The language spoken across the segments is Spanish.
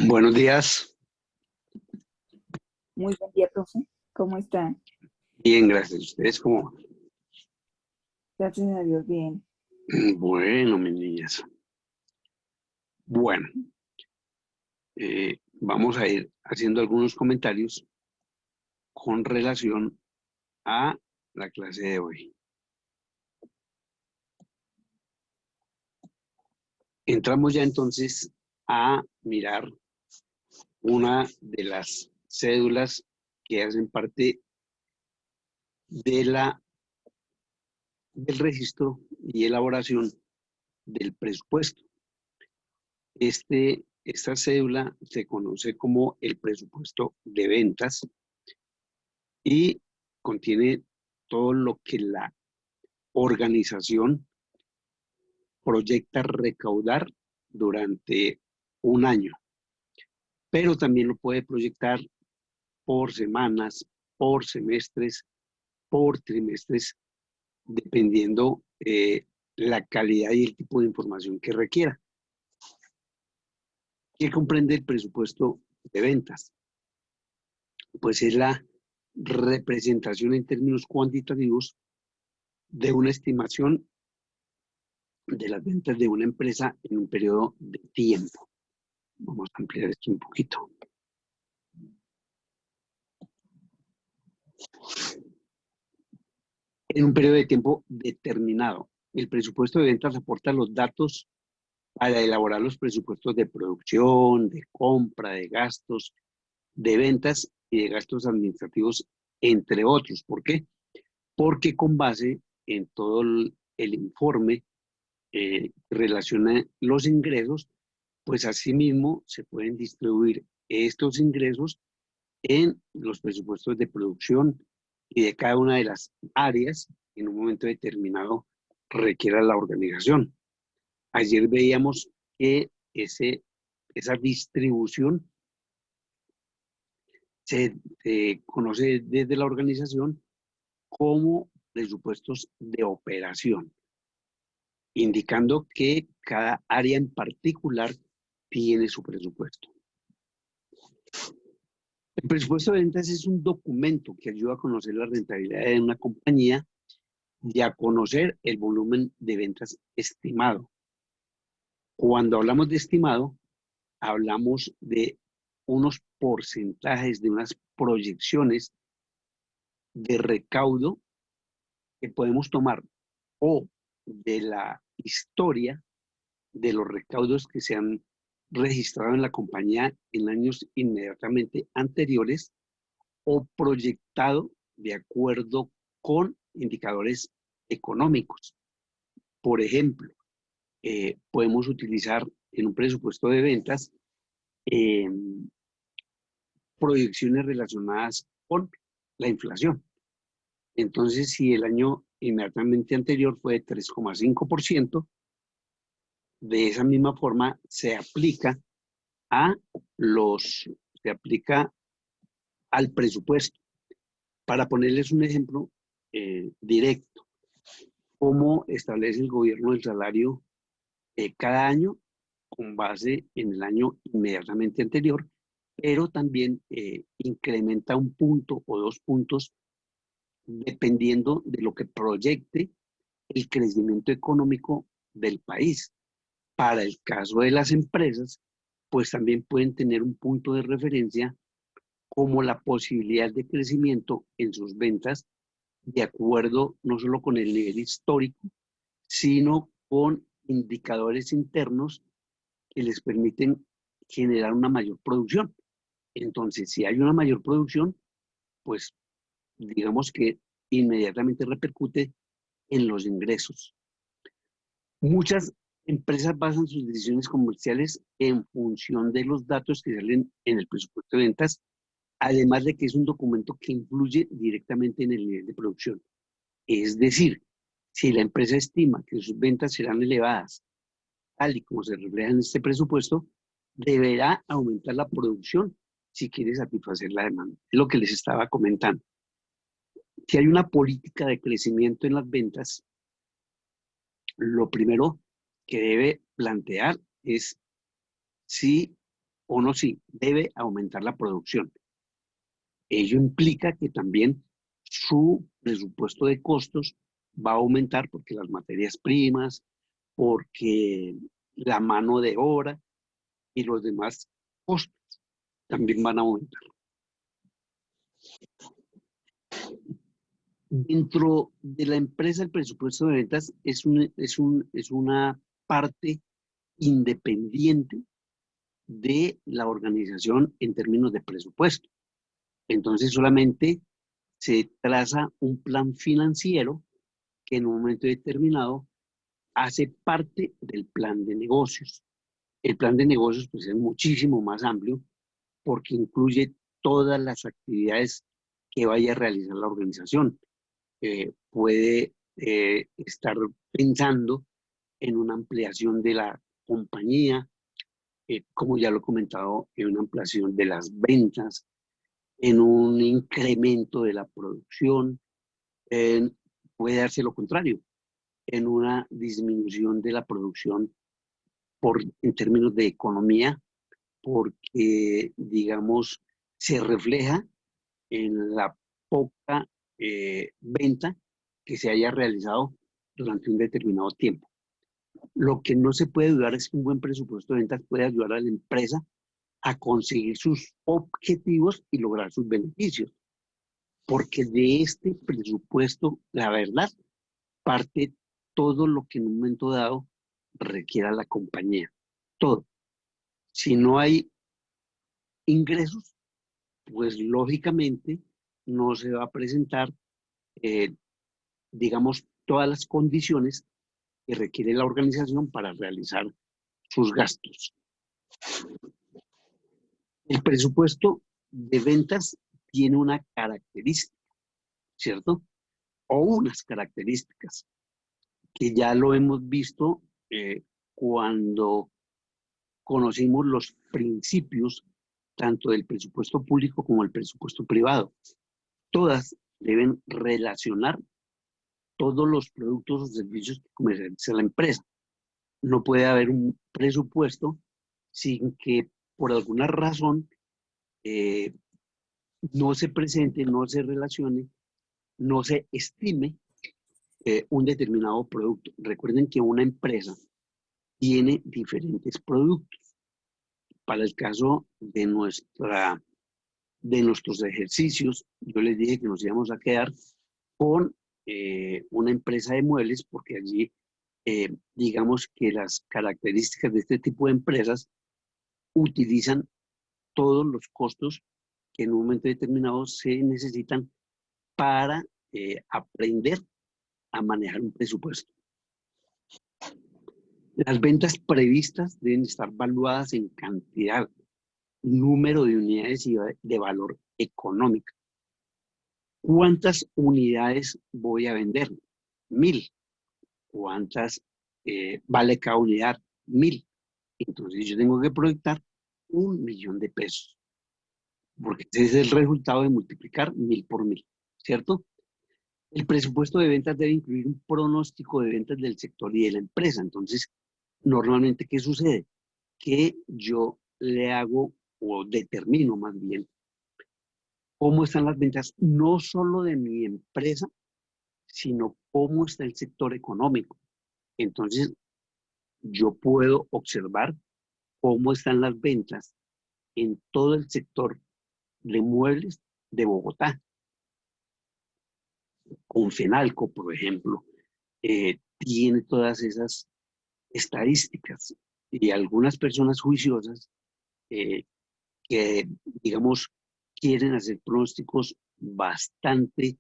Buenos días. Muy buen día, profe. ¿Cómo está? Bien, gracias. ¿Ustedes cómo van? Gracias a Dios, bien. Bueno, mis niñas. Bueno, vamos a ir haciendo algunos comentarios con relación a la clase de hoy. Entramos ya entonces a mirar una de las cédulas que hacen parte de del registro y elaboración del presupuesto. Esta cédula se conoce como el presupuesto de ventas y contiene todo lo que la organización proyecta recaudar durante un año, pero también lo puede proyectar por semanas, por semestres, por trimestres, dependiendo la calidad y el tipo de información que requiera. ¿Qué comprende el presupuesto de ventas? Pues es la representación en términos cuantitativos de una estimación de las ventas de una empresa en un periodo de tiempo. Vamos a ampliar esto un poquito. En un periodo de tiempo determinado. El presupuesto de ventas aporta los datos para elaborar los presupuestos de producción, de compra, de gastos, de ventas y de gastos administrativos, entre otros. ¿Por qué? Porque con base en todo el informe relaciona los ingresos, pues asimismo se pueden distribuir estos ingresos en los presupuestos de producción y de cada una de las áreas en un momento determinado requiera la organización. Ayer veíamos que esa distribución se conoce desde la organización como presupuestos de operación, indicando que cada área en particular tiene su presupuesto. El presupuesto de ventas es un documento que ayuda a conocer la rentabilidad de una compañía y a conocer el volumen de ventas estimado. Cuando hablamos de estimado, hablamos de unos porcentajes, de unas proyecciones de recaudo que podemos tomar o de la historia de los recaudos que se han registrado en la compañía en años inmediatamente anteriores o proyectado de acuerdo con indicadores económicos. Por ejemplo, podemos utilizar en un presupuesto de ventas proyecciones relacionadas con la inflación. Entonces, si el año inmediatamente anterior fue de 3,5%, de esa misma forma se aplica al presupuesto. Para ponerles un ejemplo directo, cómo establece el gobierno el salario cada año con base en el año inmediatamente anterior, pero también incrementa 1 punto o 2 puntos dependiendo de lo que proyecte el crecimiento económico del país. Para el caso de las empresas, pues también pueden tener un punto de referencia como la posibilidad de crecimiento en sus ventas de acuerdo no solo con el nivel histórico, sino con indicadores internos que les permiten generar una mayor producción. Entonces, si hay una mayor producción, pues digamos que inmediatamente repercute en los ingresos. Muchas empresas basan sus decisiones comerciales en función de los datos que salen en el presupuesto de ventas, además de que es un documento que influye directamente en el nivel de producción. Es decir, si la empresa estima que sus ventas serán elevadas, tal y como se refleja en este presupuesto, deberá aumentar la producción si quiere satisfacer la demanda. Es lo que les estaba comentando. Si hay una política de crecimiento en las ventas, lo primero que debe plantear es si o no si debe aumentar la producción. Ello implica que también su presupuesto de costos va a aumentar porque las materias primas, porque la mano de obra y los demás costos también van a aumentar. Dentro de la empresa, el presupuesto de ventas es una parte independiente de la organización en términos de presupuesto. Entonces solamente se traza un plan financiero que en un momento determinado hace parte del plan de negocios. El plan de negocios pues, es muchísimo más amplio porque incluye todas las actividades que vaya a realizar la organización. Puede estar pensando en una ampliación de la compañía, como ya lo he comentado, en una ampliación de las ventas, en un incremento de la producción, puede darse lo contrario, en una disminución de la producción en términos de economía, porque, digamos, se refleja en la poca venta que se haya realizado durante un determinado tiempo. Lo que no se puede dudar es que un buen presupuesto de ventas puede ayudar a la empresa a conseguir sus objetivos y lograr sus beneficios, porque de este presupuesto, la verdad, parte todo lo que en un momento dado requiera la compañía, todo. Si no hay ingresos, pues lógicamente no se va a presentar, eh, digamos, todas las condiciones que requiere la organización para realizar sus gastos. El presupuesto de ventas tiene una característica, ¿cierto? O unas características que ya lo hemos visto cuando conocimos los principios tanto del presupuesto público como del presupuesto privado. Todas deben relacionar todos los productos o servicios que comercializa la empresa. No puede haber un presupuesto sin que por alguna razón eh, no se presente, no se relacione, no se estime un determinado producto. Recuerden que una empresa tiene diferentes productos. Para el caso de nuestros ejercicios, yo les dije que nos íbamos a quedar con una empresa de muebles, porque allí, digamos que las características de este tipo de empresas utilizan todos los costos que en un momento determinado se necesitan para aprender a manejar un presupuesto. Las ventas previstas deben estar valuadas en cantidad, número de unidades y de valor económico. ¿Cuántas unidades voy a vender? 1000. ¿Cuántas vale cada unidad? 1000. Entonces yo tengo que proyectar 1.000.000 de pesos, porque ese es el resultado de multiplicar 1000 por 1000, ¿cierto? El presupuesto de ventas debe incluir un pronóstico de ventas del sector y de la empresa. Entonces, normalmente, ¿qué sucede? Que yo le hago o determino más bien cómo están las ventas, no solo de mi empresa, sino cómo está el sector económico. Entonces, yo puedo observar cómo están las ventas en todo el sector de muebles de Bogotá. Confenalco, por ejemplo, tiene todas esas estadísticas y algunas personas juiciosas que, digamos, quieren hacer pronósticos bastante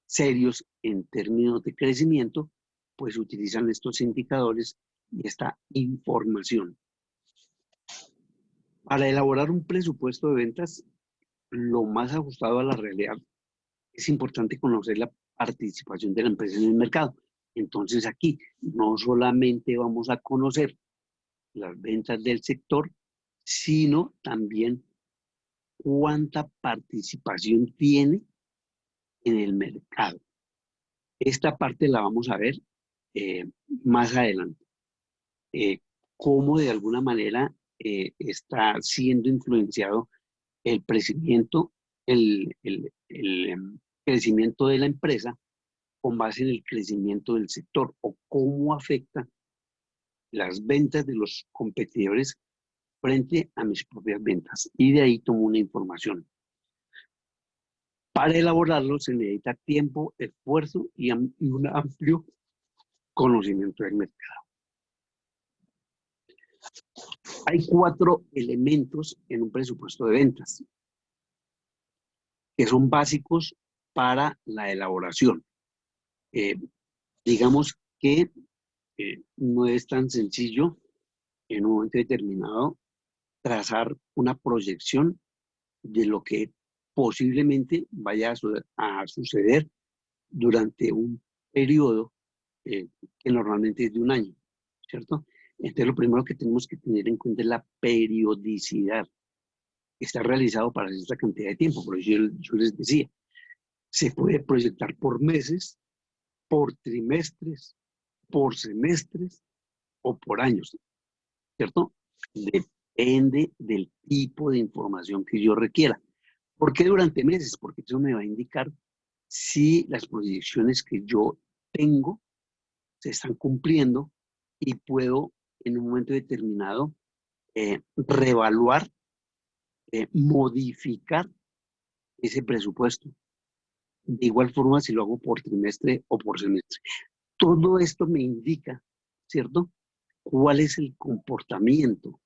serios en términos de crecimiento, pues utilizan estos indicadores y esta información. Para elaborar un presupuesto de ventas, lo más ajustado a la realidad, es importante conocer la participación de la empresa en el mercado. Entonces aquí no solamente vamos a conocer las ventas del sector, sino también cuánta participación tiene en el mercado. Esta parte la vamos a ver más adelante. Cómo de alguna manera está siendo influenciado el crecimiento, el crecimiento de la empresa con base en el crecimiento del sector, o cómo afecta las ventas de los competidores frente a mis propias ventas. Y de ahí tomo una información. Para elaborarlo se necesita tiempo, esfuerzo y un amplio conocimiento del mercado. Hay 4 elementos en un presupuesto de ventas que son básicos para la elaboración. Digamos que no es tan sencillo en un momento determinado trazar una proyección de lo que posiblemente vaya a suceder durante un periodo que normalmente es de un año, ¿cierto? Entonces, lo primero que tenemos que tener en cuenta es la periodicidad. Está realizado para esta cantidad de tiempo. Por eso yo les decía, se puede proyectar por meses, por trimestres, por semestres o por años, ¿cierto? Depende del tipo de información que yo requiera. ¿Por qué durante meses? Porque eso me va a indicar si las proyecciones que yo tengo se están cumpliendo y puedo en un momento determinado reevaluar, modificar ese presupuesto. De igual forma, si lo hago por trimestre o por semestre. Todo esto me indica, ¿cierto?, cuál es el comportamiento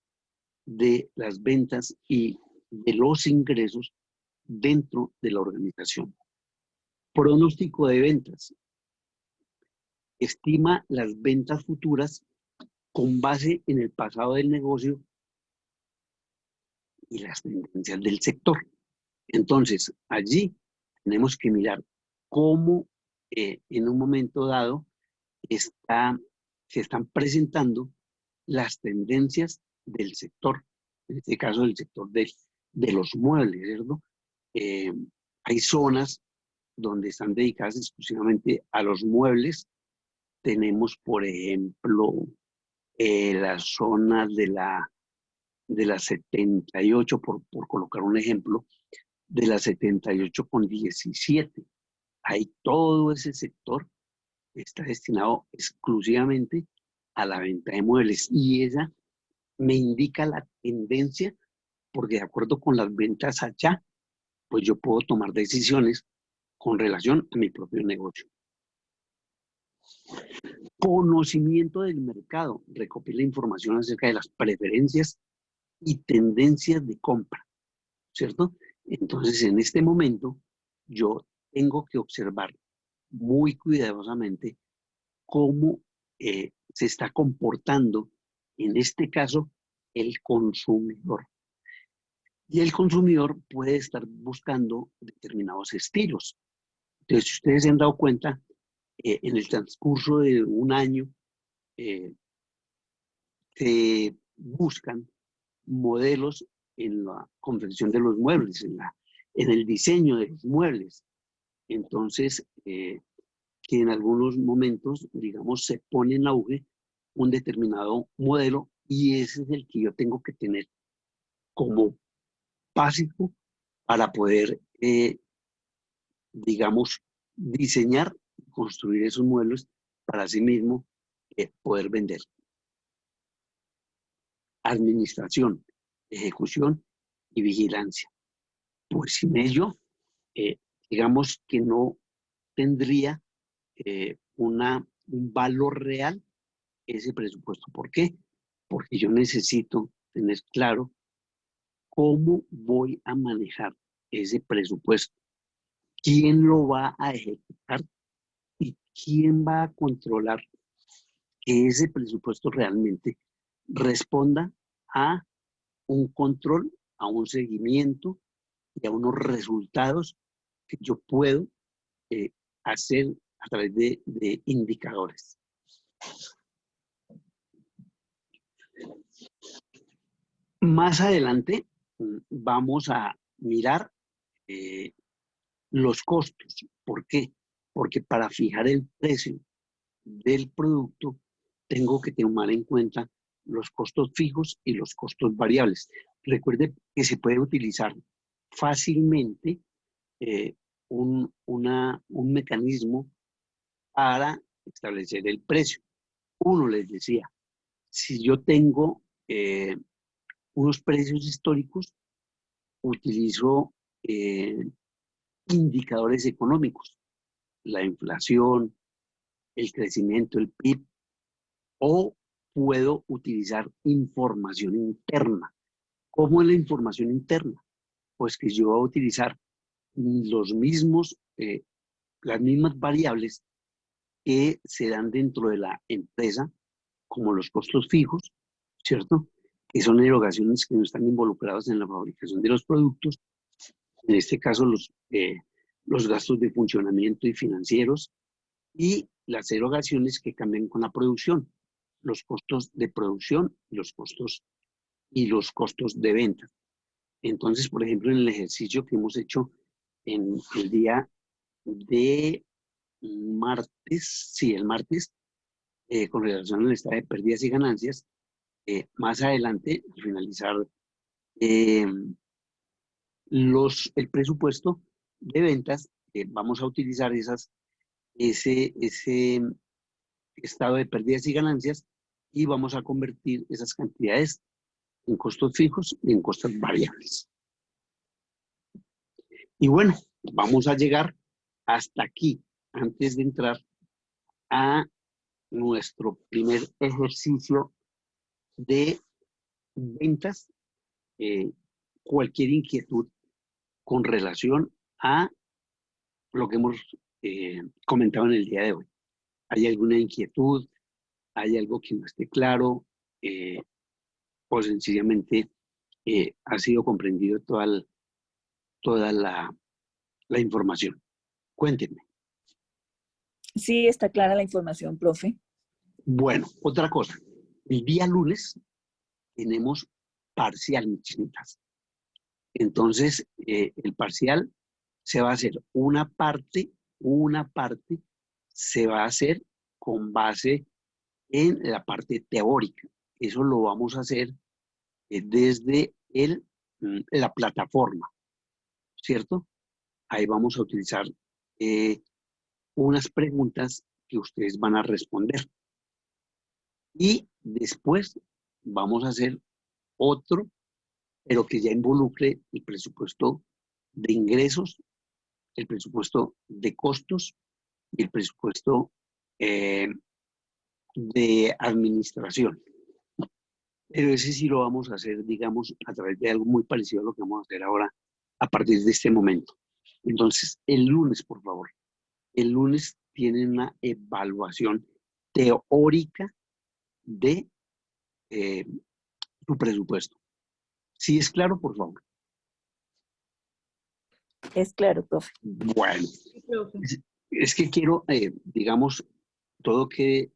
de las ventas y de los ingresos dentro de la organización. Pronóstico de ventas. Estima las ventas futuras con base en el pasado del negocio y las tendencias del sector. Entonces, allí tenemos que mirar cómo en un momento dado se están presentando las tendencias del sector, en este caso del sector de los muebles, ¿cierto? Hay zonas donde están dedicadas exclusivamente a los muebles. Tenemos, por ejemplo, las zonas de la 78, por colocar un ejemplo, de la 78 con 17. Ahí todo ese sector está destinado exclusivamente a la venta de muebles, y ella me indica la tendencia, porque de acuerdo con las ventas allá, pues yo puedo tomar decisiones con relación a mi propio negocio. Conocimiento del mercado. Recopila información acerca de las preferencias y tendencias de compra, ¿cierto? Entonces, en este momento, yo tengo que observar muy cuidadosamente cómo se está comportando, en este caso, el consumidor. Y el consumidor puede estar buscando determinados estilos. Entonces, si ustedes se han dado cuenta, en el transcurso de un año, se buscan modelos en la confección de los muebles, en el diseño de los muebles. Entonces, que en algunos momentos, digamos, se pone en auge un determinado modelo, y ese es el que yo tengo que tener como básico para poder, digamos, diseñar y construir esos modelos para sí mismo poder vender. Administración, ejecución y vigilancia. Pues sin ello, digamos que no tendría un valor real ese presupuesto. ¿Por qué? Porque yo necesito tener claro cómo voy a manejar ese presupuesto, quién lo va a ejecutar y quién va a controlar que ese presupuesto realmente responda a un control, a un seguimiento y a unos resultados que yo puedo hacer a través de indicadores. Más adelante vamos a mirar Los costos. ¿Por qué? Porque para fijar el precio del producto tengo que tomar en cuenta los costos fijos y los costos variables. Recuerde que se puede utilizar fácilmente eh, un mecanismo para establecer el precio. Uno les decía, si yo tengo unos precios históricos, utilizo indicadores económicos, la inflación, el crecimiento, el PIB, o puedo utilizar información interna. ¿Cómo es la información interna? Pues que yo voy a utilizar los mismos, las mismas variables que se dan dentro de la empresa, como los costos fijos, ¿cierto? Que son erogaciones que no están involucradas en la fabricación de los productos, en este caso los gastos de funcionamiento y financieros, y las erogaciones que cambian con la producción, los costos de producción y los costos de venta. Entonces, por ejemplo, en el ejercicio que hemos hecho en el día de martes, sí, el martes, con relación al estado de pérdidas y ganancias, más adelante, al finalizar eh, el presupuesto de ventas, vamos a utilizar ese estado de pérdidas y ganancias y vamos a convertir esas cantidades en costos fijos y en costos variables. Y bueno, vamos a llegar hasta aquí, antes de entrar a nuestro primer ejercicio de ventas. Cualquier inquietud con relación a lo que hemos comentado en el día de hoy. ¿Hay alguna inquietud? ¿Hay algo que no esté claro? ¿O sencillamente ha sido comprendido toda la información? Cuéntenme. Sí, está clara la información, profe. Bueno, otra cosa. El día lunes tenemos parcial, mis chinitas. Entonces, el parcial se va a hacer una parte se va a hacer con base en la parte teórica. Eso lo vamos a hacer desde la plataforma, ¿cierto? Ahí vamos a utilizar unas preguntas que ustedes van a responder. Y después vamos a hacer otro, pero que ya involucre el presupuesto de ingresos, el presupuesto de costos y el presupuesto de administración. Pero ese sí lo vamos a hacer, digamos, a través de algo muy parecido a lo que vamos a hacer ahora a partir de este momento. Entonces, el lunes, por favor, el lunes tienen una evaluación teórica de tu presupuesto. ¿Sí es claro, por favor? Es claro, profe. Bueno, Sí, profe. es que quiero, digamos, todo quede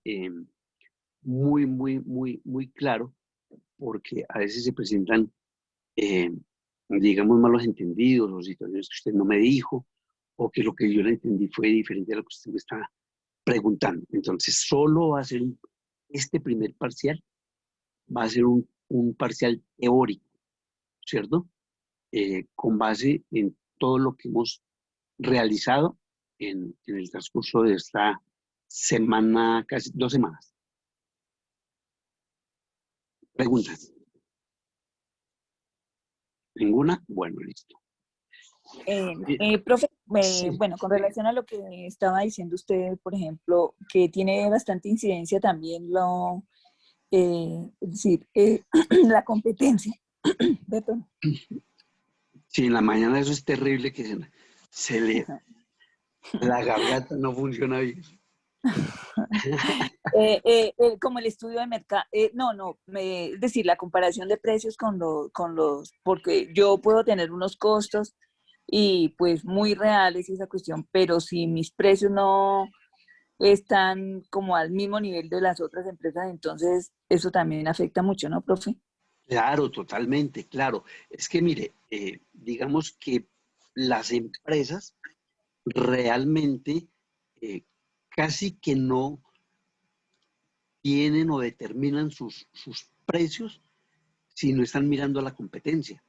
muy claro, porque a veces se presentan, digamos, malos entendidos o situaciones que usted no me dijo, o que lo que yo le entendí fue diferente a lo que usted me está preguntando. Entonces, solo va a ser este primer parcial, va a ser un parcial teórico, ¿cierto? Con base en todo lo que hemos realizado en el transcurso de esta semana, casi 2 semanas. ¿Preguntas? ¿Ninguna? Bueno, listo. Profe, Sí. bueno, con relación a lo que estaba diciendo usted, por ejemplo, que tiene bastante incidencia también es decir, la competencia. Perdón. Sí, en la mañana eso es terrible que la garganta no funciona bien. Como el estudio de mercado, es decir, la comparación de precios porque yo puedo tener unos costos y pues muy reales y esa cuestión, pero si mis precios no están como al mismo nivel de las otras empresas, entonces eso también afecta mucho, ¿no, profe? Claro, totalmente, claro. Es que mire, digamos que las empresas realmente casi que no tienen o determinan sus precios si no están mirando a la competencia.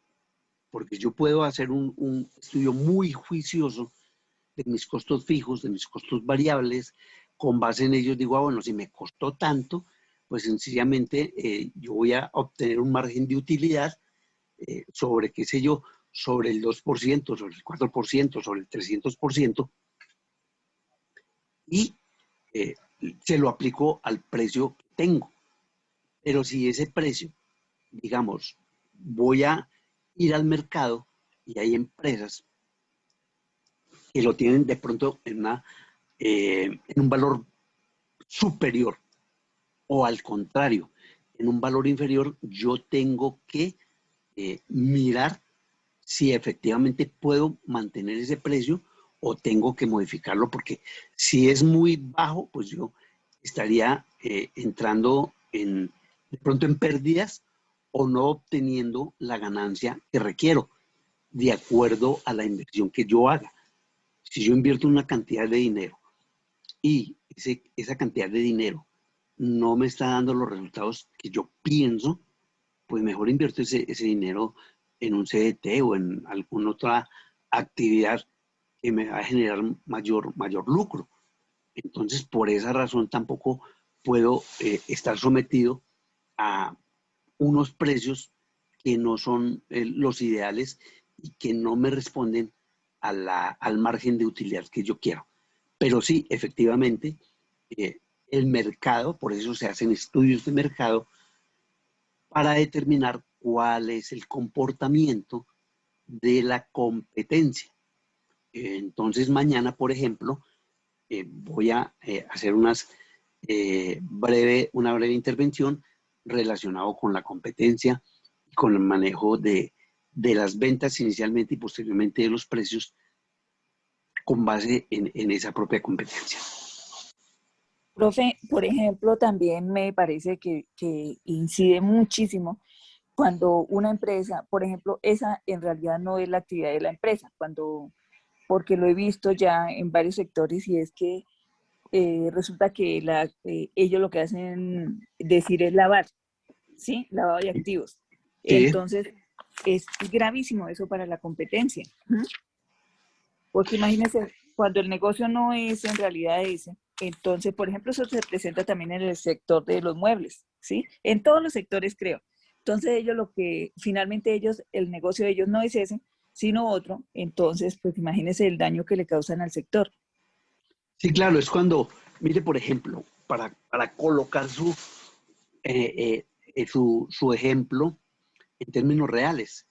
Porque yo puedo hacer un estudio muy juicioso de mis costos fijos, de mis costos variables, con base en ellos digo, bueno, si me costó tanto, pues sencillamente yo voy a obtener un margen de utilidad sobre, qué sé yo, sobre el 2%, sobre el 4%, sobre el 300%, y eh, se lo aplico al precio que tengo. Pero si ese precio, digamos, voy a ir al mercado y hay empresas que lo tienen de pronto en un valor superior o al contrario, en un valor inferior, yo tengo que mirar si efectivamente puedo mantener ese precio o tengo que modificarlo, porque si es muy bajo, pues yo estaría entrando de pronto en pérdidas o no obteniendo la ganancia que requiero de acuerdo a la inversión que yo haga. Si yo invierto una cantidad de dinero y esa cantidad de dinero no me está dando los resultados que yo pienso, pues mejor invierto ese dinero en un CDT o en alguna otra actividad que me va a generar mayor lucro. Entonces, por esa razón tampoco puedo estar sometido a unos precios que no son los ideales y que no me responden al margen de utilidad que yo quiero. Pero sí, efectivamente, el mercado, por eso se hacen estudios de mercado para determinar cuál es el comportamiento de la competencia. Entonces, mañana, por ejemplo, voy a hacer una breve intervención relacionado con la competencia y con el manejo de las ventas inicialmente y posteriormente de los precios con base en esa propia competencia. Profe, por ejemplo, también me parece que incide muchísimo cuando una empresa, por ejemplo, esa en realidad no es la actividad de la empresa, porque lo he visto ya en varios sectores y es que resulta que ellos lo que hacen decir es lavar, ¿sí? Lavado de activos. Sí, Entonces, es gravísimo eso para la competencia. Porque imagínense, cuando el negocio no es en realidad ese, entonces, por ejemplo, eso se presenta también en el sector de los muebles, ¿sí? En todos los sectores, creo. Entonces, finalmente el negocio de ellos no es ese, sino otro. Entonces, pues imagínense el daño que le causan al sector. sí, claro, es cuando, mire, por ejemplo, para colocar su ejemplo en términos reales,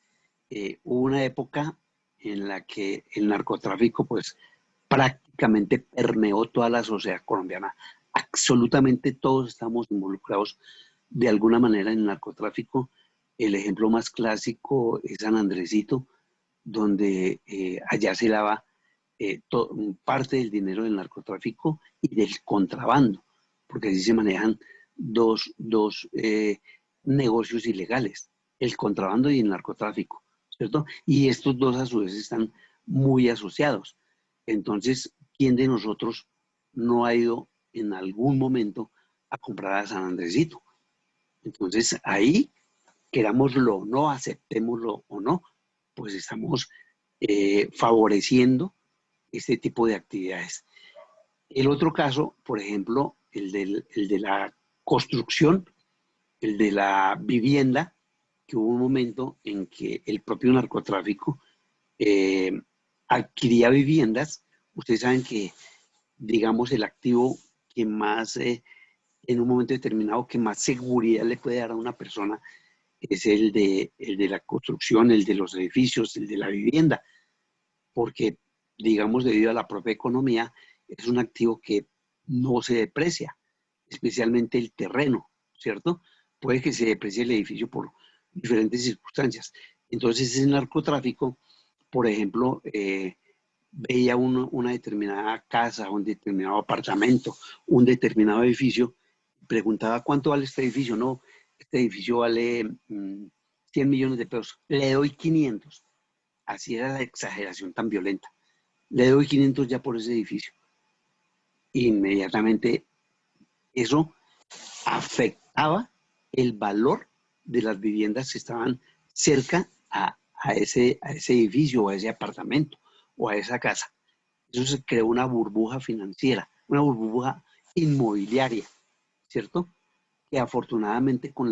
hubo una época en la que el narcotráfico, pues, prácticamente permeó toda la sociedad colombiana. Absolutamente todos estamos involucrados de alguna manera en el narcotráfico. El ejemplo más clásico es San Andresito, donde allá se lava parte del dinero del narcotráfico y del contrabando, porque así se manejan dos negocios ilegales, el contrabando y el narcotráfico, ¿cierto? Y estos dos a su vez están muy asociados. Entonces, ¿quién de nosotros no ha ido en algún momento a comprar a San Andresito? Entonces, ahí, querámoslo o no, aceptémoslo o no, pues estamos favoreciendo este tipo de actividades. El otro caso, por ejemplo, el de la construcción, el de la vivienda, que hubo un momento en que el propio narcotráfico eh, adquiría viviendas. Ustedes saben que, digamos, el activo que más, en un momento determinado, que más seguridad le puede dar a una persona es el de la construcción, el de los edificios, el de la vivienda, porque, digamos, debido a la propia economía, es un activo que no se deprecia, especialmente el terreno, ¿cierto? Puede que se deprecie el edificio por diferentes circunstancias. Entonces, el narcotráfico, por ejemplo, veía una determinada casa, un determinado apartamento, un determinado edificio, preguntaba cuánto vale este edificio. No, este edificio vale 100 millones de pesos, le doy 500. Así era la exageración tan violenta. le doy 500 ya por ese edificio. Inmediatamente eso afectaba el valor de las viviendas que estaban cerca a ese edificio o a ese apartamento o a esa casa. Eso se creó una burbuja financiera, una burbuja inmobiliaria, ¿cierto? Que afortunadamente con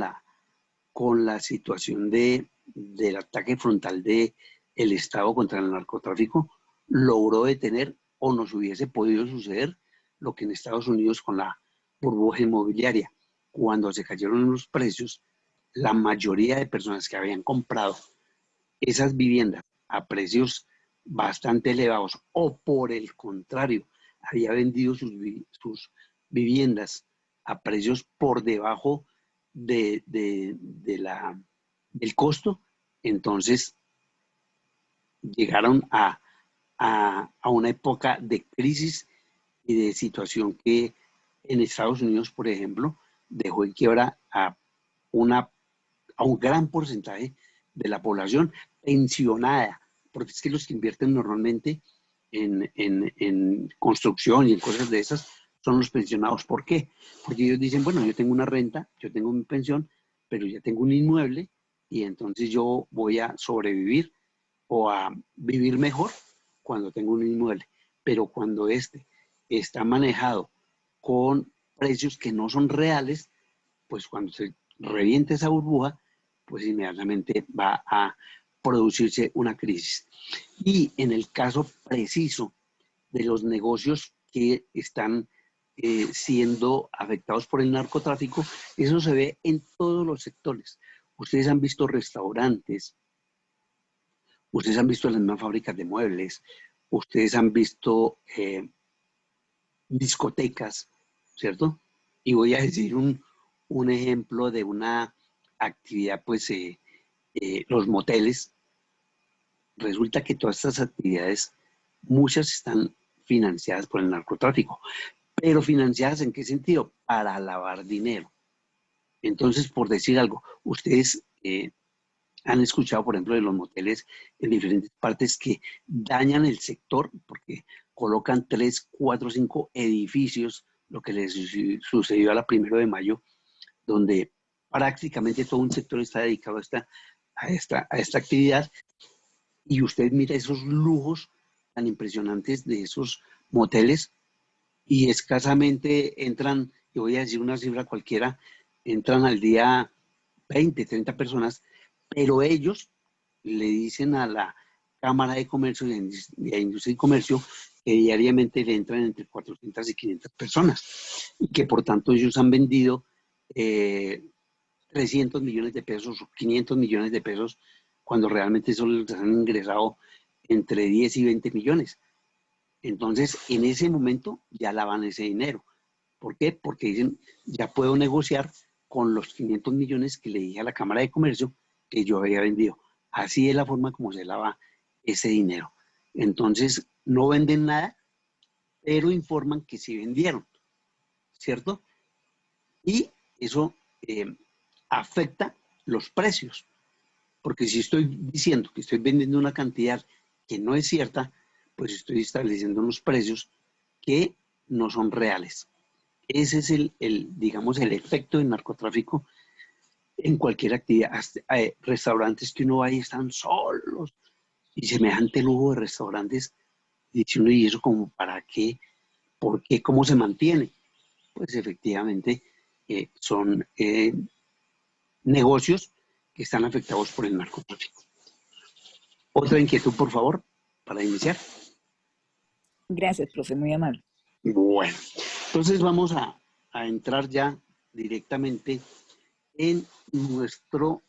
la situación del ataque frontal del Estado contra el narcotráfico, logró detener o nos hubiese podido suceder lo que en Estados Unidos con la burbuja inmobiliaria. Cuando se cayeron los precios, la mayoría de personas que habían comprado esas viviendas a precios bastante elevados o por el contrario, había vendido sus viviendas a precios por debajo del costo, entonces llegaron a una época de crisis y de situación que en Estados Unidos, por ejemplo, dejó en quiebra a un gran porcentaje de la población pensionada, porque es que los que invierten normalmente en construcción y en cosas de esas son los pensionados. ¿Por qué? Porque ellos dicen, bueno, yo tengo una renta, yo tengo mi pensión, pero ya tengo un inmueble y entonces yo voy a sobrevivir o a vivir mejor cuando tengo un inmueble. Pero cuando este está manejado con precios que no son reales, pues cuando se reviente esa burbuja, pues inmediatamente va a producirse una crisis. Y en el caso preciso de los negocios que están siendo afectados por el narcotráfico, eso se ve en todos los sectores. Ustedes han visto restaurantes, ustedes han visto las mismas fábricas de muebles, ustedes han visto discotecas, ¿cierto? Y voy a decir un ejemplo de una actividad, pues los moteles. Resulta que todas estas actividades, muchas están financiadas por el narcotráfico, pero financiadas ¿en qué sentido? Para lavar dinero. Entonces, por decir algo, ustedes han escuchado, por ejemplo, de los moteles en diferentes partes que dañan el sector porque colocan 3, 4, 5 edificios, lo que les sucedió a la 1 de mayo, donde prácticamente todo un sector está dedicado a esta actividad y usted mira esos lujos tan impresionantes de esos moteles y escasamente entran, y voy a decir una cifra cualquiera, entran al día 20, 30 personas, pero ellos le dicen a la Cámara de Comercio y a Industria y Comercio que diariamente le entran entre 400 y 500 personas y que por tanto ellos han vendido 300 millones de pesos o 500 millones de pesos cuando realmente solo les han ingresado entre 10 y 20 millones. Entonces, en ese momento ya lavan ese dinero. ¿Por qué? Porque dicen, ya puedo negociar con los 500 millones que le dije a la Cámara de Comercio que yo había vendido. Así es la forma como se lava ese dinero. Entonces, no venden nada, pero informan que sí vendieron, ¿cierto? Y eso afecta los precios, porque si estoy diciendo que estoy vendiendo una cantidad que no es cierta, pues estoy estableciendo unos precios que no son reales. Ese es digamos, el efecto del narcotráfico en cualquier actividad. Hay restaurantes que uno va y están solos y semejante lujo de restaurantes, dice uno, ¿y eso como para qué? ¿Por qué? ¿Cómo se mantiene? Pues efectivamente son negocios que están afectados por el narcotráfico. Otra inquietud, por favor, para iniciar. Gracias, profe, muy amable. Bueno, entonces vamos a entrar ya directamente en nuestro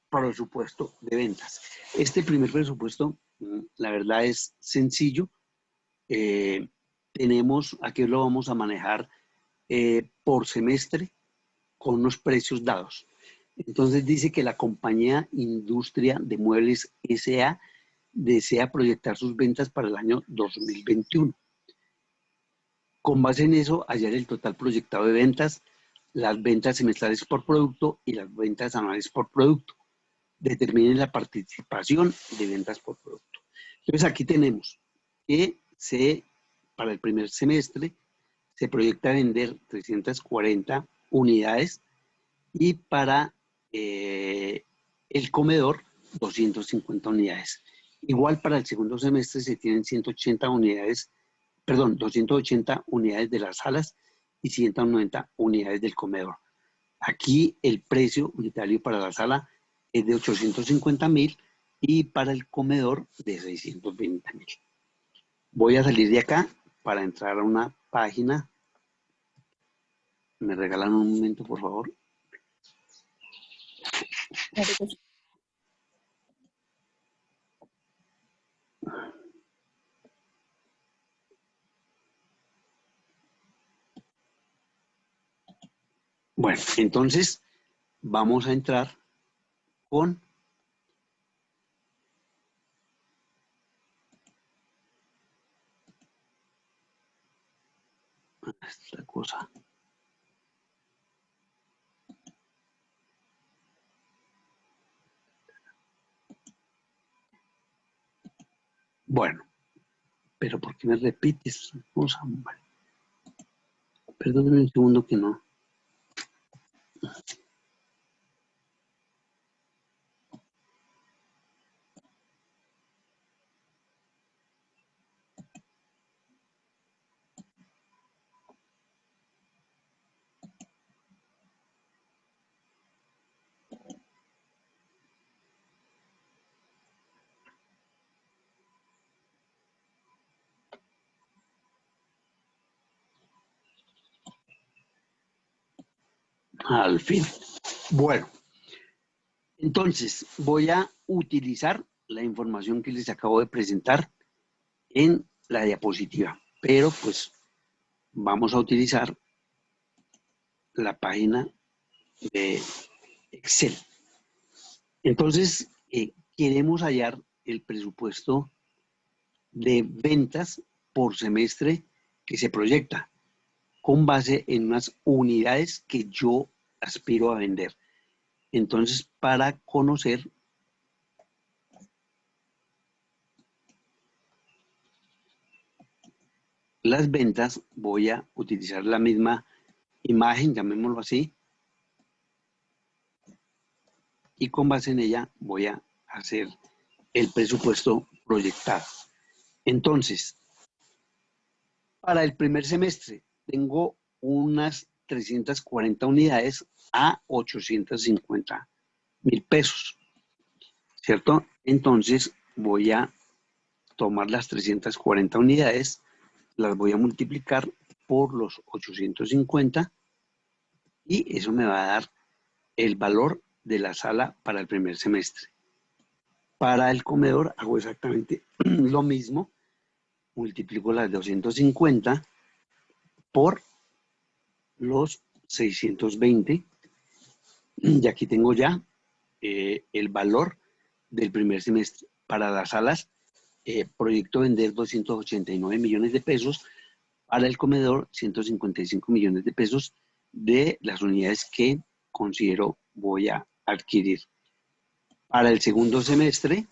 presupuesto de ventas. Este primer presupuesto, la verdad es sencillo. Aquí lo vamos a manejar por semestre con unos precios dados. Entonces dice que la compañía Industria de Muebles S.A. desea proyectar sus ventas para el año 2021. Con base en eso, hallar el total proyectado de ventas, las ventas semestrales por producto y las ventas anuales por producto. Determinen la participación de ventas por producto. Entonces aquí tenemos que para el primer semestre se proyecta vender 340 unidades y para el comedor 250 unidades. Igual para el segundo semestre se tienen 180 unidades, perdón, 280 unidades de las salas y 190 unidades del comedor. Aquí el precio unitario para la sala es de 850.000 y para el comedor de 620.000. Voy a salir de acá para entrar a una página. ¿Me regalan un momento, por favor? Bueno, entonces vamos a entrar con esta cosa. Bueno, pero ¿por qué me repites esa cosa? Bueno, perdóneme un segundo que no. Al fin. Bueno, entonces voy a utilizar la información que les acabo de presentar en la diapositiva, pero pues vamos a utilizar la página de Excel. Entonces, queremos hallar el presupuesto de ventas por semestre que se proyecta con base en unas unidades que yo aspiro a vender. Entonces, para conocer las ventas, voy a utilizar la misma imagen, llamémoslo así, y con base en ella voy a hacer el presupuesto proyectado. Entonces, para el primer semestre tengo unas 340 unidades a 850.000 pesos, ¿cierto? Entonces voy a tomar las 340 unidades, las voy a multiplicar por los 850 y eso me va a dar el valor de la sala para el primer semestre. Para el comedor hago exactamente lo mismo, multiplico las 250 por los 620 y aquí tengo ya el valor del primer semestre. Para las salas, proyecto vender 289 millones de pesos, para el comedor 155 millones de pesos de las unidades que considero voy a adquirir. Para el segundo semestre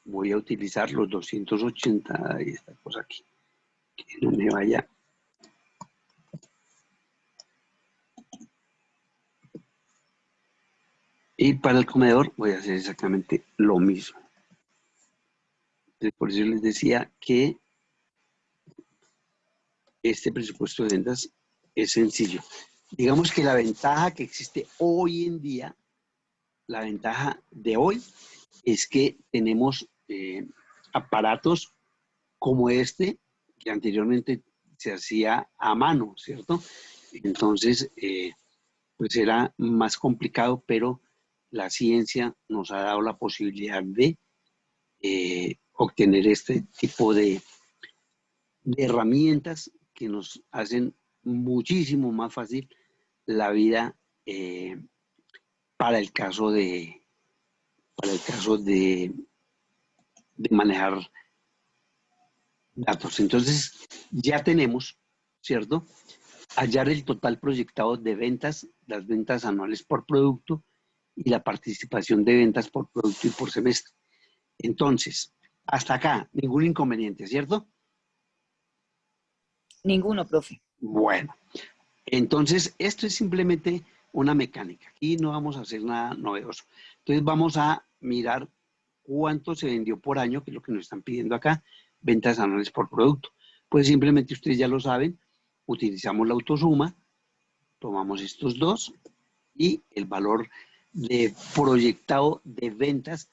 voy a utilizar los 280 y esta cosa aquí, que no me vaya. Y para el comedor voy a hacer exactamente lo mismo. Por eso les decía que este presupuesto de ventas es sencillo. Digamos que la ventaja que existe hoy en día, la ventaja de hoy, es que tenemos aparatos como este, que anteriormente se hacía a mano, ¿cierto? Entonces, pues era más complicado, pero la ciencia nos ha dado la posibilidad de obtener este tipo de herramientas que nos hacen muchísimo más fácil la vida para el caso de manejar datos. Entonces, ya tenemos, ¿cierto? Hallar el total proyectado de ventas, las ventas anuales por producto y la participación de ventas por producto y por semestre. Entonces, Hasta acá, ningún inconveniente, ¿cierto? Ninguno, profe. Bueno, entonces esto es simplemente una mecánica. Aquí no vamos a hacer nada novedoso. Entonces vamos a mirar cuánto se vendió por año, que es lo que nos están pidiendo acá, ventas anuales por producto. Pues simplemente ustedes ya lo saben, utilizamos la autosuma, tomamos estos dos y el valor de proyectado de ventas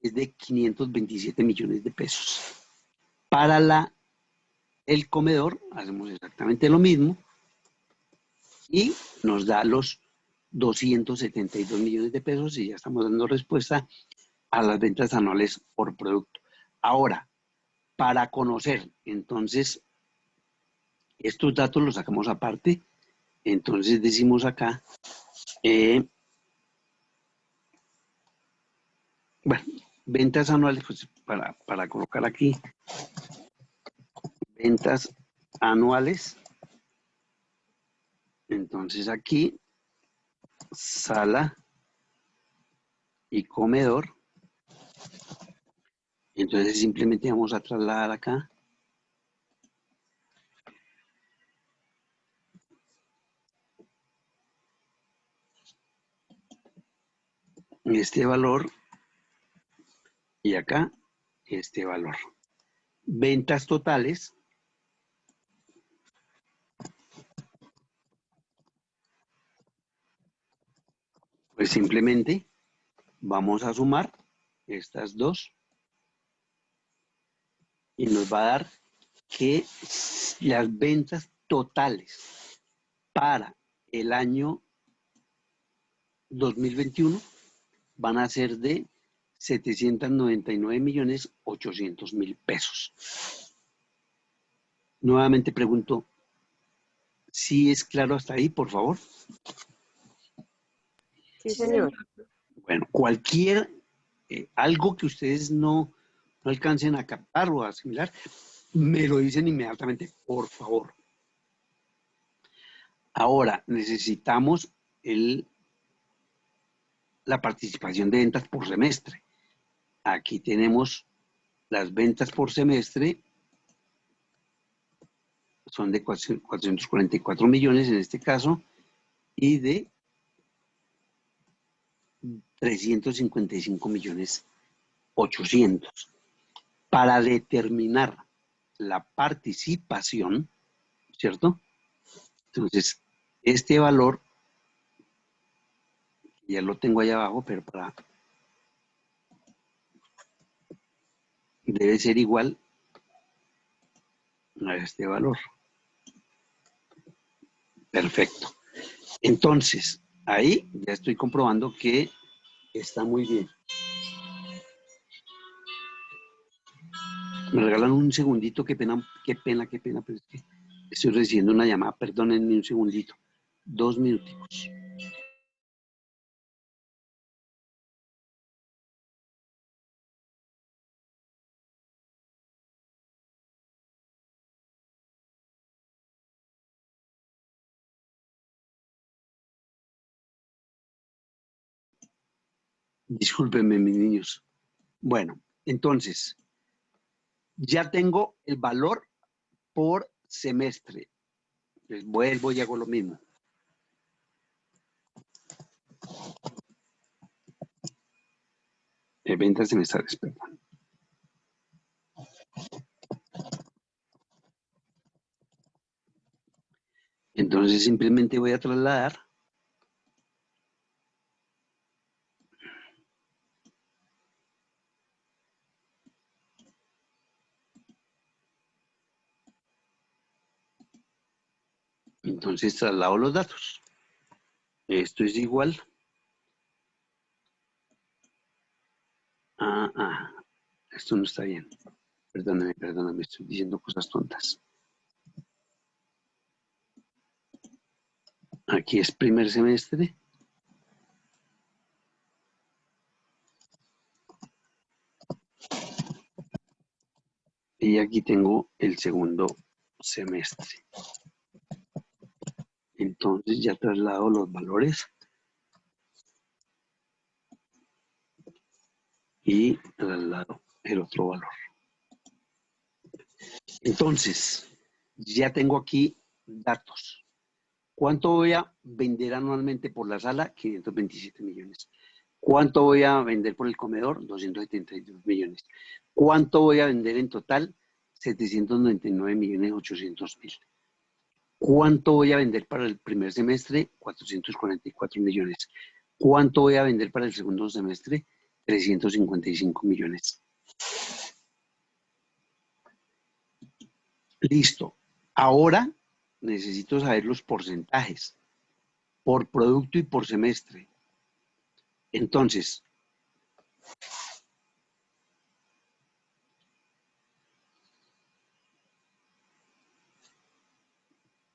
es de 527 millones de pesos. Para el comedor hacemos exactamente lo mismo y nos da los 272 millones de pesos y ya estamos dando respuesta a las ventas anuales por producto. Ahora, para conocer, entonces, estos datos los sacamos aparte, entonces decimos acá, bueno, ventas anuales, pues para colocar aquí, ventas anuales, entonces aquí, sala y comedor, entonces simplemente vamos a trasladar acá este valor y acá este valor. Ventas totales, pues simplemente vamos a sumar estas dos y nos va a dar que las ventas totales para el año 2021 van a ser de 799.800.000 pesos. Nuevamente pregunto, ¿sí es claro hasta ahí, por favor? Sí, señor. Bueno, cualquier, algo que ustedes no alcancen a captar o a asimilar, me lo dicen inmediatamente, por favor. Ahora, necesitamos la participación de ventas por semestre. Aquí tenemos las ventas por semestre, son de 444 millones en este caso, y de 355.800.000. Para determinar la participación, ¿cierto? Entonces, este valor, ya lo tengo ahí abajo, pero debe ser igual a este valor. Perfecto. Entonces, ahí ya estoy comprobando que está muy bien. Me regalan un segundito, qué pena, pero es que estoy recibiendo una llamada, perdónenme un segundito, 2 minuticos. Discúlpenme, mis niños. Bueno, entonces, ya tengo el valor por semestre. Les vuelvo y hago lo mismo. Ventas semestrales, perdón. Entonces simplemente voy a trasladar entonces traslado los datos. Esto es igual a... esto no está bien. Perdóname, estoy diciendo cosas tontas. Aquí es primer semestre. Y aquí tengo el segundo semestre. Entonces ya traslado los valores y traslado el otro valor. Entonces, ya tengo aquí datos. ¿Cuánto voy a vender anualmente por la sala? 527 millones. ¿Cuánto voy a vender por el comedor? 272 millones. ¿Cuánto voy a vender en total? 799 millones 800 mil. ¿Cuánto voy a vender para el primer semestre? 444 millones. ¿Cuánto voy a vender para el segundo semestre? 355 millones. Listo. Ahora necesito saber los porcentajes por producto y por semestre. Entonces,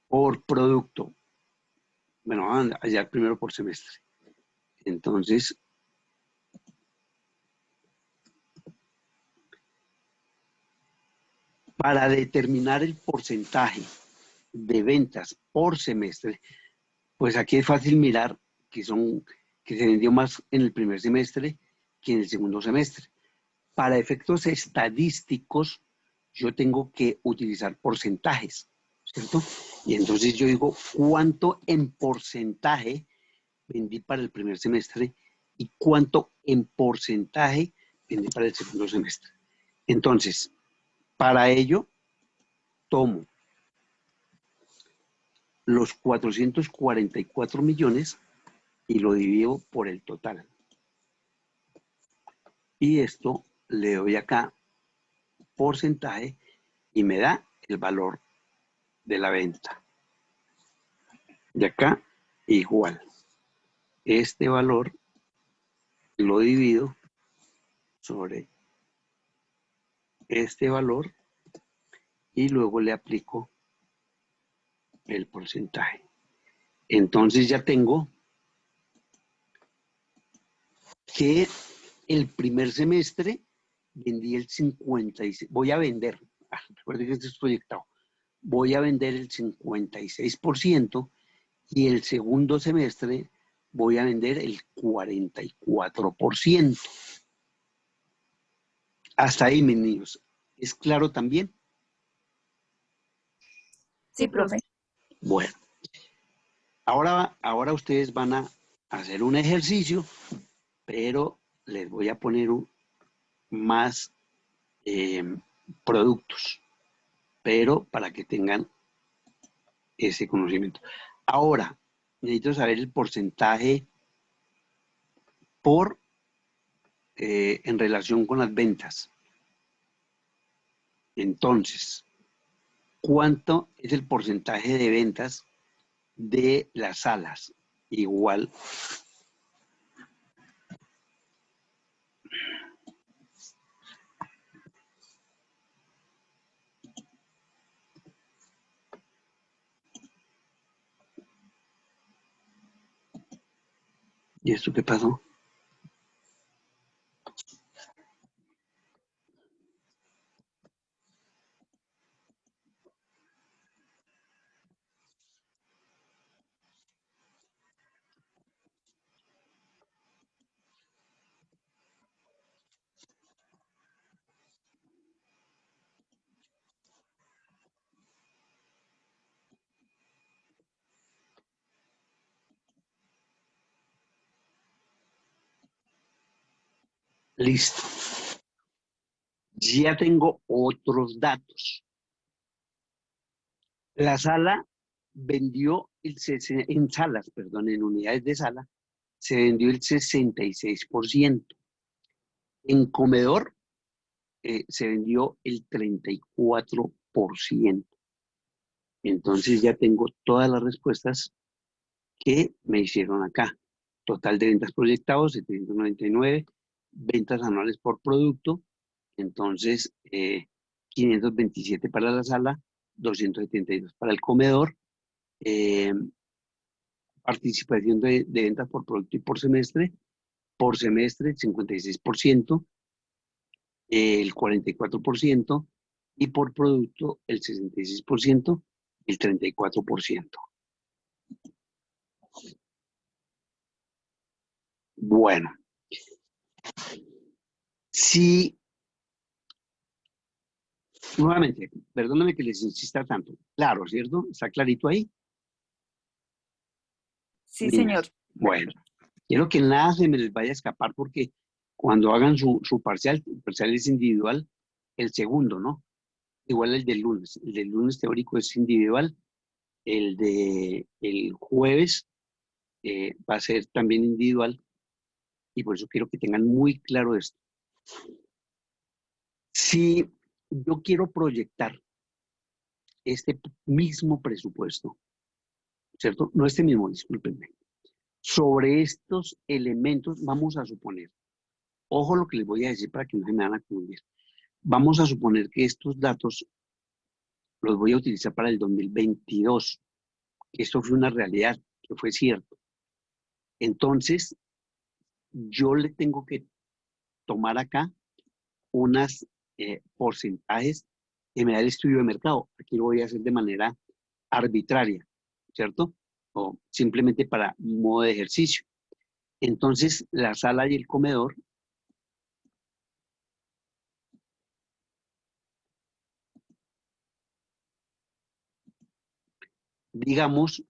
por producto. Bueno, allá primero por semestre. Entonces, para determinar el porcentaje de ventas por semestre, pues aquí es fácil mirar que se vendió más en el primer semestre que en el segundo semestre. Para efectos estadísticos, yo tengo que utilizar porcentajes, ¿cierto? Y entonces yo digo, ¿cuánto en porcentaje vendí para el primer semestre y cuánto en porcentaje vendí para el segundo semestre? Entonces, para ello, tomo los 444 millones y lo divido por el total. Y esto le doy acá porcentaje y me da el valor de la venta. Y acá igual. Este valor lo divido sobre este valor y luego le aplico el porcentaje. Entonces ya tengo que el primer semestre vendí el 56%, voy a vender, recuerden que esto es proyectado, voy a vender el 56% y el segundo semestre voy a vender el 44%. Hasta ahí, mis niños. ¿Es claro también? Sí, profe. Bueno, ahora ustedes van a hacer un ejercicio, pero les voy a poner más productos, pero para que tengan ese conocimiento. Ahora, necesito saber el porcentaje por en relación con las ventas. Entonces, ¿cuánto es el porcentaje de ventas de las salas? Igual. ¿Y esto qué pasó? Listo. Ya tengo otros datos. La sala vendió en salas, perdón, en unidades de sala, se vendió el 66%. En comedor se vendió el 34%. Entonces ya tengo todas las respuestas que me hicieron acá. Total de ventas proyectados, 799, ventas anuales por producto, entonces 527 para la sala, 272 para el comedor, eh, participación de ventas por producto y por semestre el 56%, el 44% y por producto el 66%, el 34%. Bueno, si Nuevamente, perdóname que les insista tanto. Claro, ¿cierto? ¿Está clarito ahí? Sí, señor. Niñas. Bueno, quiero que nada se me les vaya a escapar porque cuando hagan su parcial, el parcial es individual, el segundo, ¿no? Igual el del lunes. El del lunes teórico es individual. El de el jueves va a ser también individual y por eso quiero que tengan muy claro esto. Si yo quiero proyectar este mismo presupuesto, ¿cierto? No este mismo, discúlpenme. Sobre estos elementos, vamos a suponer, ojo lo que les voy a decir para que no se me van a confundir. Vamos a suponer que estos datos los voy a utilizar para el 2022, que esto fue una realidad, que fue cierto. Entonces, yo le tengo que tomar acá unas porcentajes que me da el estudio de mercado. Aquí lo voy a hacer de manera arbitraria, ¿cierto? O simplemente para modo de ejercicio. Entonces, la sala y el comedor, digamos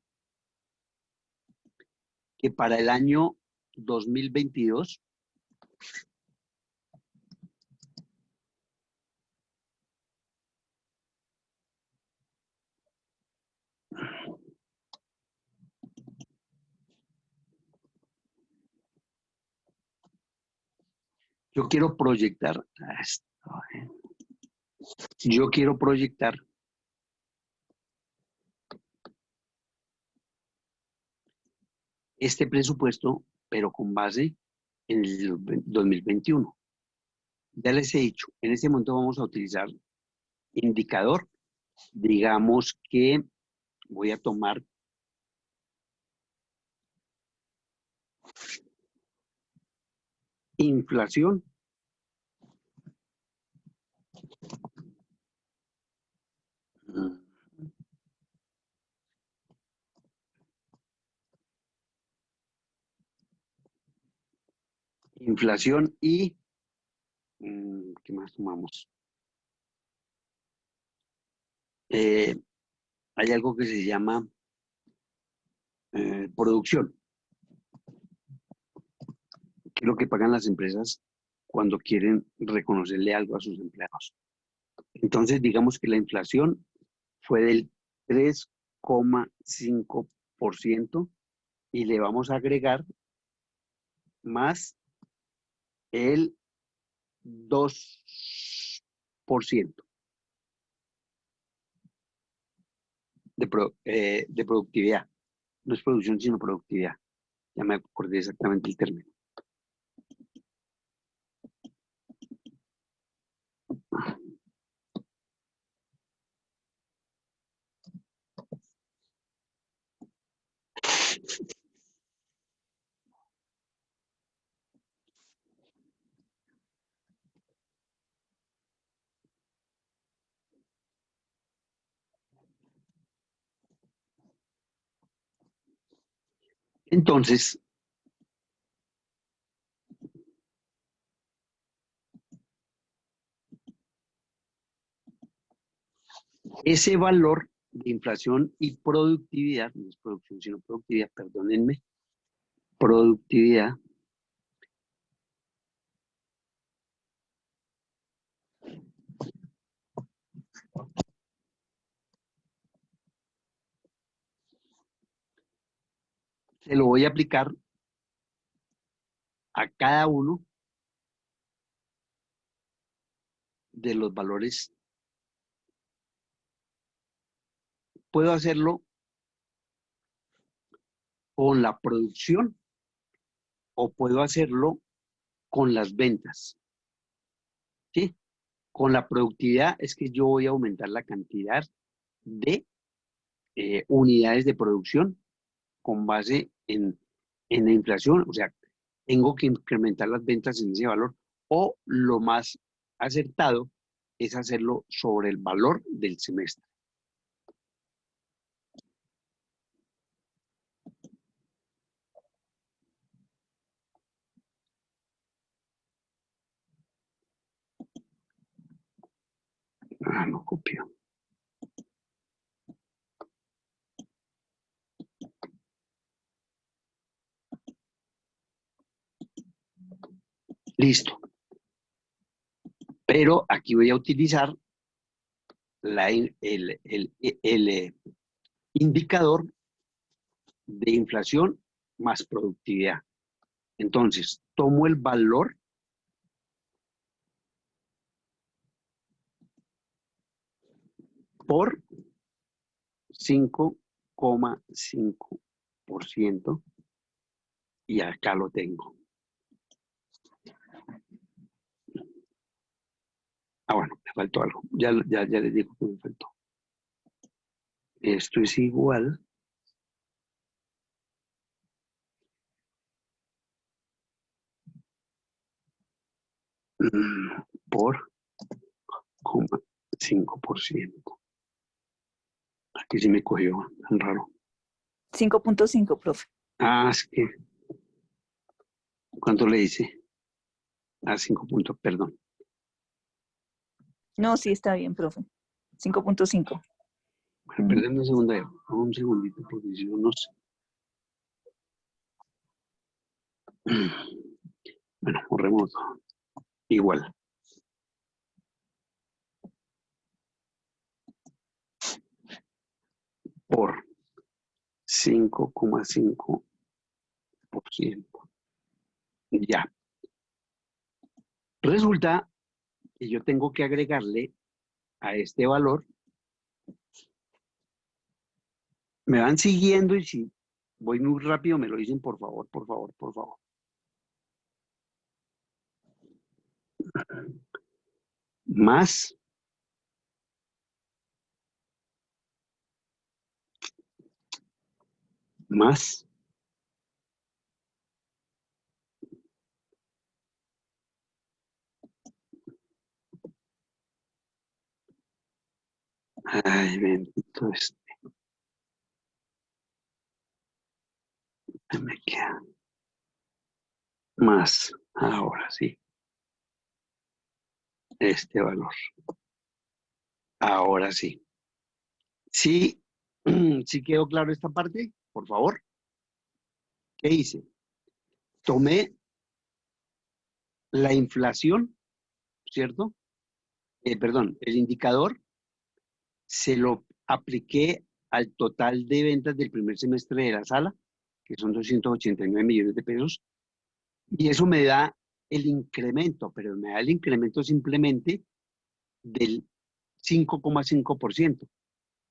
que para el año 2022, yo quiero proyectar, yo quiero proyectar este presupuesto, pero con base en el 2021. Ya les he dicho, en este momento vamos a utilizar indicador. Digamos que voy a tomar inflación. Inflación y, ¿qué más tomamos? Eh, hay algo que se llama producción, que es lo que pagan las empresas cuando quieren reconocerle algo a sus empleados. Entonces, digamos que la inflación fue del 3,5% y le vamos a agregar más el 2% de productividad. No es producción, sino productividad. Ya me acordé exactamente el término. Entonces, ese valor de inflación y productividad, no es producción, sino productividad, perdónenme, productividad, se lo voy a aplicar a cada uno de los valores. Puedo hacerlo con la producción o puedo hacerlo con las ventas, ¿sí? Con la productividad es que yo voy a aumentar la cantidad de unidades de producción con base en la inflación, o sea, tengo que incrementar las ventas en ese valor o lo más acertado es hacerlo sobre el valor del semestre. Ah, no copió. Listo. Pero aquí voy a utilizar el indicador de inflación más productividad. Entonces, tomo el valor por 5,5% y acá lo tengo. Ah, bueno, me faltó algo. Ya les digo que me faltó. Esto es igual por 0,5%. Aquí sí me cogió, tan raro. 5.5, profe. Ah, es que, ¿cuánto le hice? Ah, 5 puntos, perdón. No, sí está bien, profe. 5.5. Bueno, perdón un segundito, porque si no, no sé. Bueno, borremos igual. Por 5,5%. Ya. Resulta que yo tengo que agregarle a este valor. Me van siguiendo y si voy muy rápido me lo dicen, por favor, por favor, por favor. Más más ay, bendito me queda más, ahora sí, este valor, ahora sí. Sí, sí quedó claro esta parte, por favor. ¿Qué hice? Tomé la inflación, ¿cierto? Perdón, el indicador, se lo apliqué al total de ventas del primer semestre de la sala, que son 289 millones de pesos, y eso me da el incremento, pero me da el incremento simplemente del 5,5%.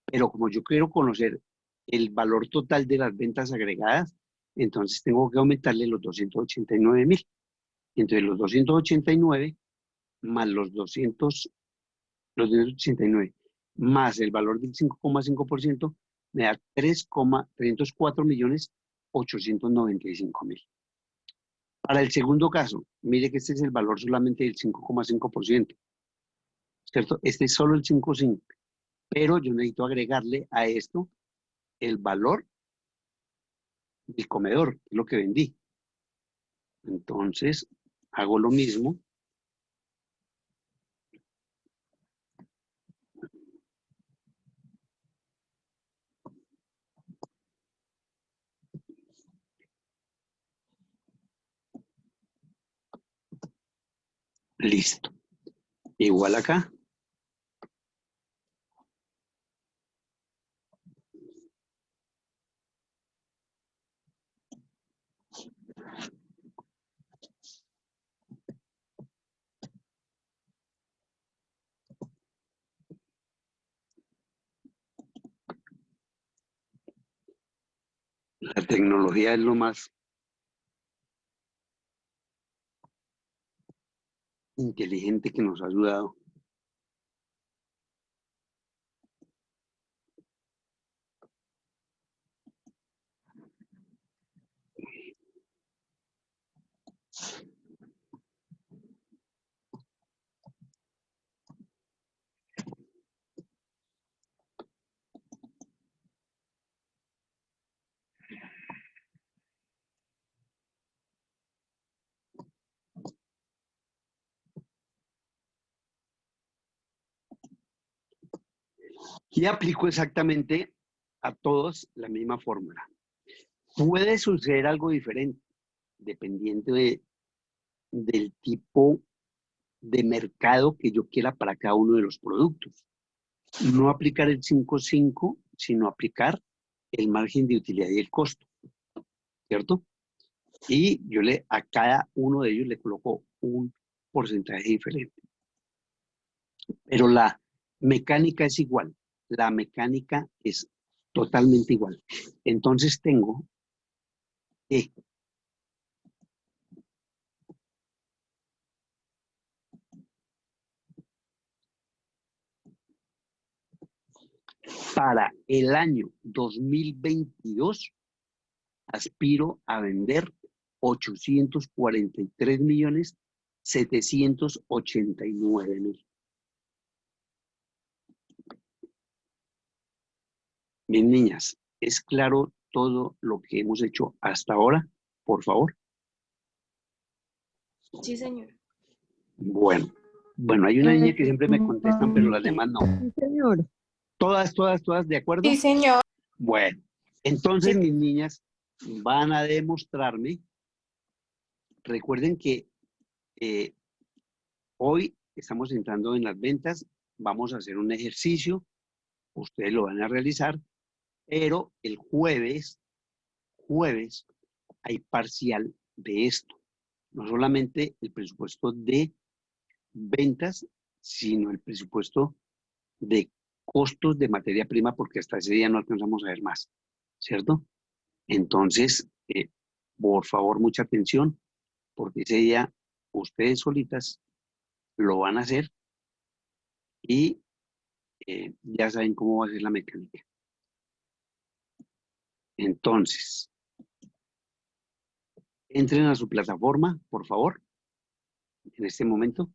Pero como yo quiero conocer el valor total de las ventas agregadas, entonces tengo que aumentarle los 289.000. Entonces los 289 más los 289 más el valor del 5,5% me da 304.895.000. Para el segundo caso, mire que este es el valor solamente del 5,5%, ¿cierto? Este es solo el 5,5%, pero yo necesito agregarle a esto el valor del comedor, que es lo que vendí. Entonces, hago lo mismo. Listo. Igual acá. La tecnología es lo más inteligente que nos ha ayudado. Y aplico exactamente a todos la misma fórmula. Puede suceder algo diferente, dependiendo del tipo de mercado que yo quiera para cada uno de los productos. No aplicar el 5-5, sino aplicar el margen de utilidad y el costo, ¿cierto? Y yo a cada uno de ellos le coloco un porcentaje diferente. Pero la mecánica es igual. La mecánica es totalmente igual. Entonces tengo que para el año 2022 aspiro a vender 843.789.000. Mis niñas, ¿es claro todo lo que hemos hecho hasta ahora? Por favor. Sí, señor. Bueno, hay una niña que siempre me contestan, pero las demás no. Sí, señor. Todas, ¿de acuerdo? Sí, señor. Bueno, entonces Sí. mis niñas van a demostrarme. Recuerden que hoy estamos entrando en las ventas, vamos a hacer un ejercicio, ustedes lo van a realizar, pero el jueves hay parcial de esto. No solamente el presupuesto de ventas, sino el presupuesto de costos de materia prima, porque hasta ese día no alcanzamos a ver más, ¿cierto? Entonces, por favor, mucha atención, porque ese día ustedes solitas lo van a hacer y ya saben cómo va a ser la mecánica. Entonces, entren a su plataforma, por favor, en este momento.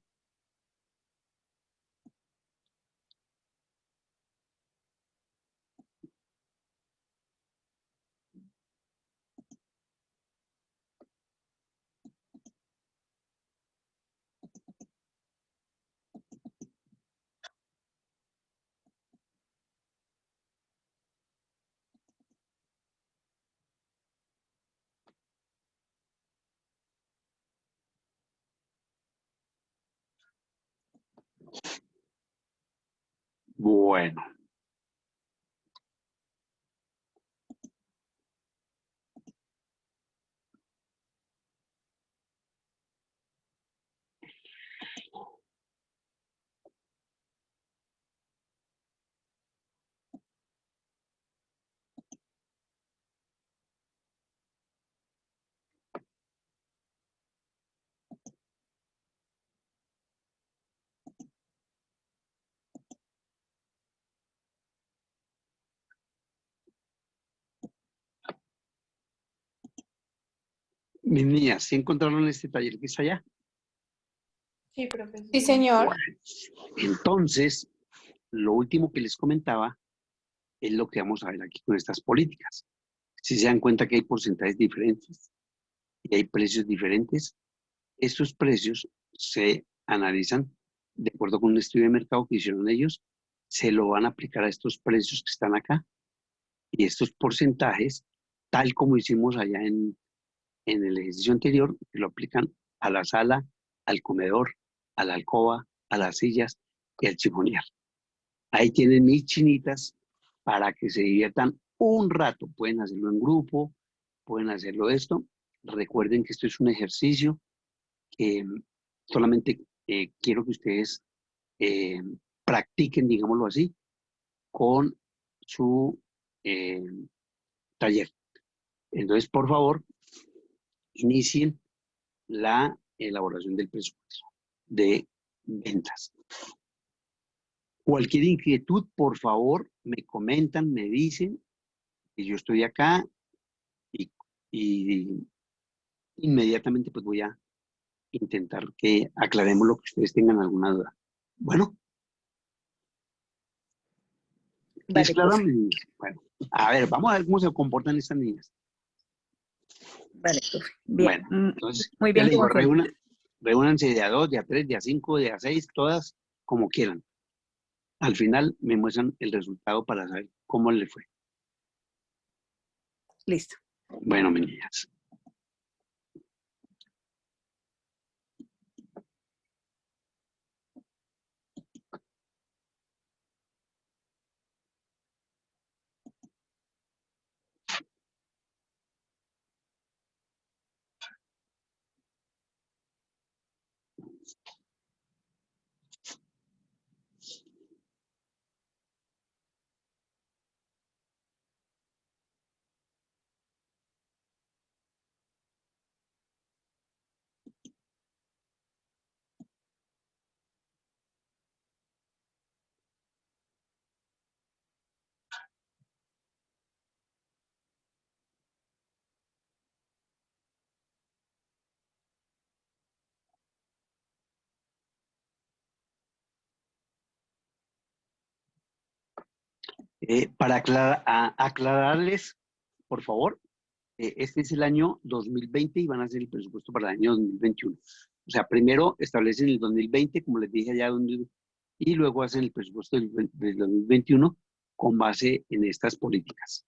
Bueno, mis niñas, ¿sí encontraron este taller que está allá? Sí, profesor. Sí, señor. Bueno, entonces, lo último que les comentaba es lo que vamos a ver aquí con estas políticas. Si se dan cuenta que hay porcentajes diferentes y hay precios diferentes, estos precios se analizan de acuerdo con un estudio de mercado que hicieron ellos, se lo van a aplicar a estos precios que están acá y estos porcentajes, tal como hicimos allá en el ejercicio anterior, que lo aplican a la sala, al comedor, a la alcoba, a las sillas y al chifonier. Ahí tienen mis chinitas para que se diviertan un rato. Pueden hacerlo en grupo, pueden hacerlo esto. Recuerden que esto es un ejercicio que solamente quiero que ustedes eh, practiquen, digámoslo así, con su eh, taller. Entonces, por favor, inicien la elaboración del presupuesto de ventas. Cualquier inquietud, por favor, me comentan, me dicen que yo estoy acá y inmediatamente pues voy a intentar que aclaremos lo que ustedes tengan alguna duda. Bueno, ¿es Vale, claro, profe. mis niñas? Bueno, a ver, vamos a ver cómo se comportan estas niñas. Vale, profe. Bien. Bueno, entonces, Muy ya bien les digo, concentrada. reúnanse de a 2, de a 3, de a 5, de a 6, todas como quieran. Al final me muestran el resultado para saber cómo le fue. Listo. Bueno, mis niñas. Para aclararles, por favor, este es el año 2020 y van a hacer el presupuesto para el año 2021. O sea, primero establecen el 2020, como les dije allá, y luego hacen el presupuesto del 2021 con base en estas políticas.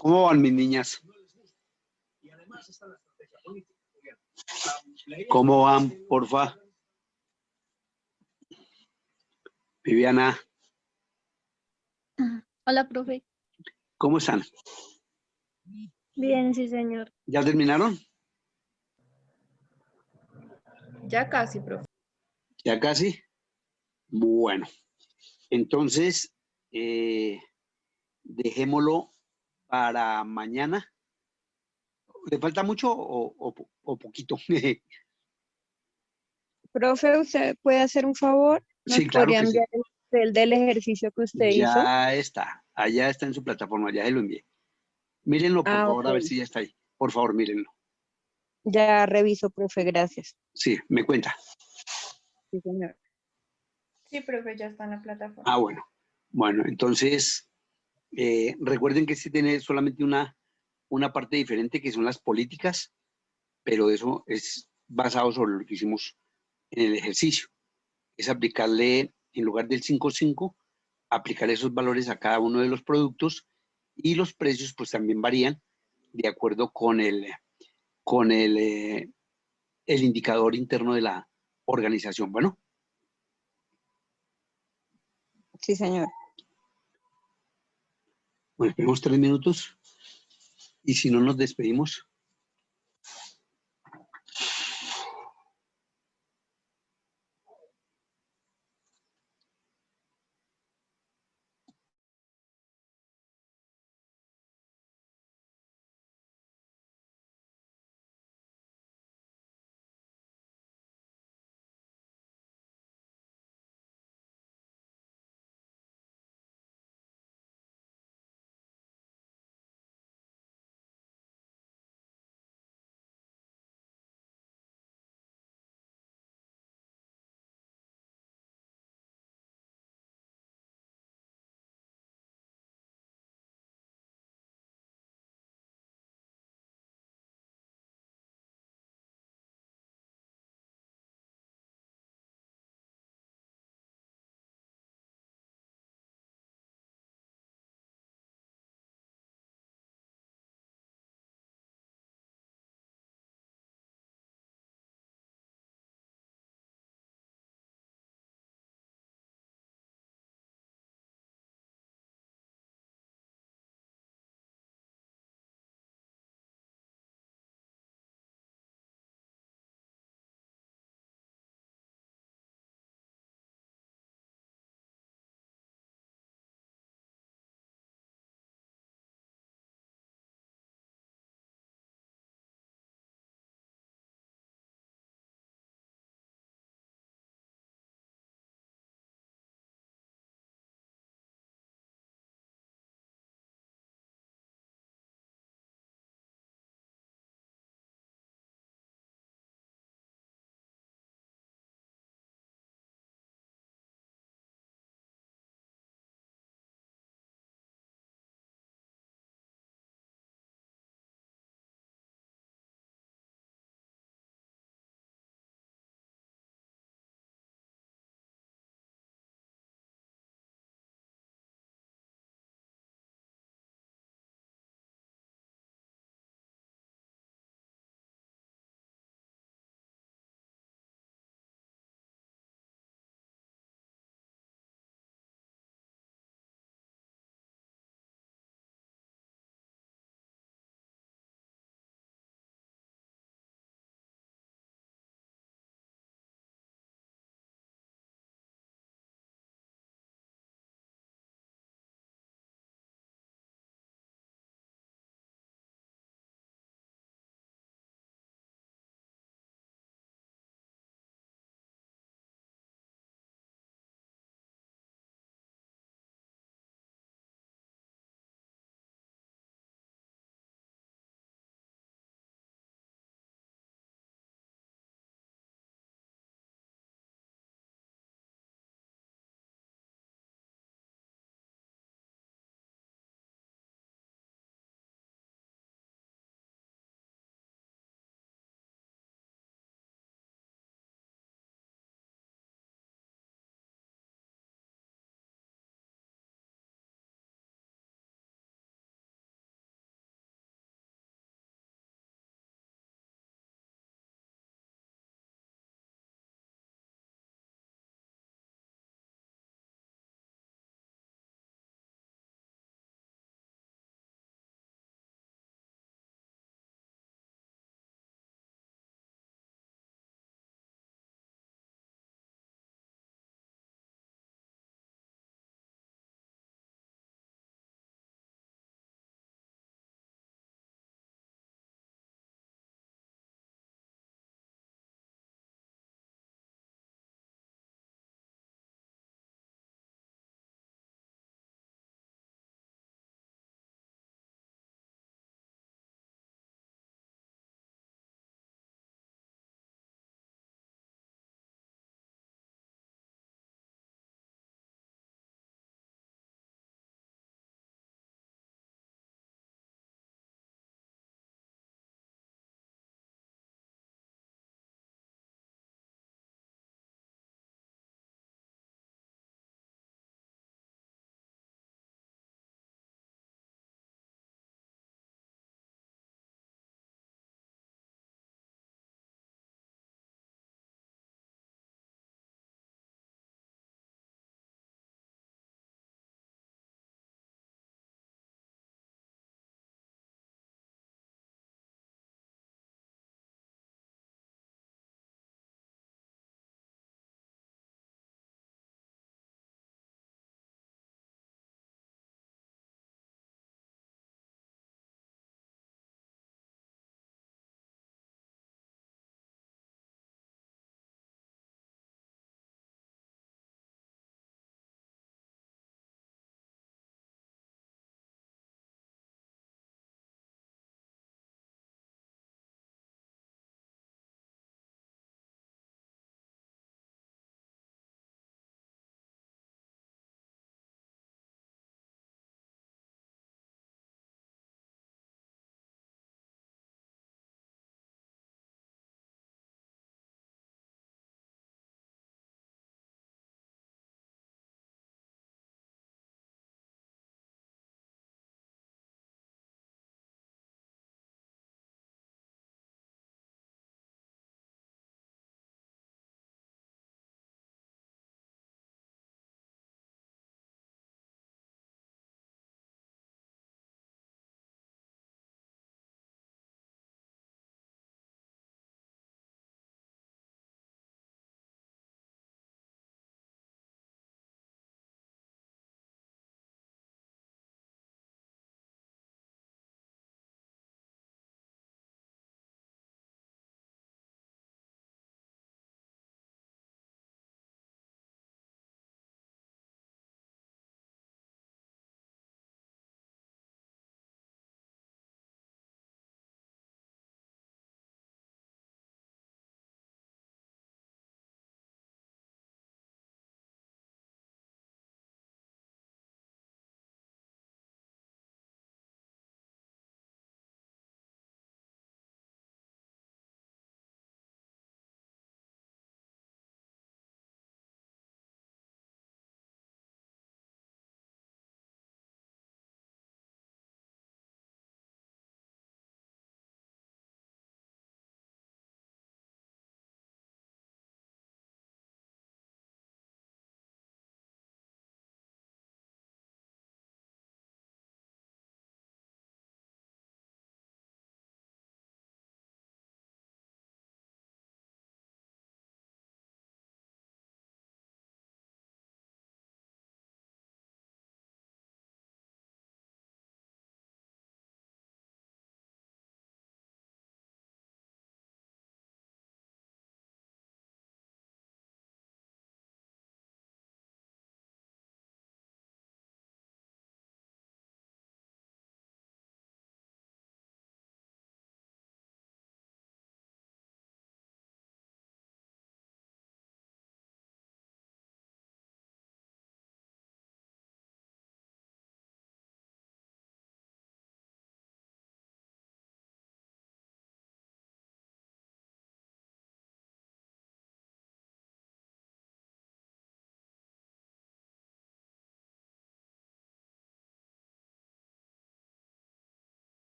¿Cómo van mis niñas? ¿Cómo van, porfa? Viviana, Hola, profe. ¿cómo están? Bien, sí, señor. ¿Ya terminaron? Ya casi, profe. ¿Ya casi? Bueno, entonces dejémoslo para mañana. ¿Le falta mucho o poquito? Profe, ¿usted puede hacer un favor? ¿Nos Sí, claro podría que sí. enviar el Excel del ejercicio que usted hizo? Ya está. Allá está en su plataforma, ya se lo envié. Mírenlo, por Ah, favor, ok. a ver si ya está ahí. Por favor, mírenlo. Ya reviso, profe, gracias. Sí, me cuenta. Sí, señor. Sí, profe, ya está en la plataforma. Ah, bueno. Bueno, entonces, recuerden que este tiene solamente una parte diferente, que son las políticas, pero eso es basado sobre lo que hicimos en el ejercicio. Es aplicarle, en lugar del 5,5, aplicar esos valores a cada uno de los productos y los precios pues también varían de acuerdo con el indicador interno de la organización. Bueno, Sí, señor. bueno, esperemos 3 minutos y si no nos despedimos.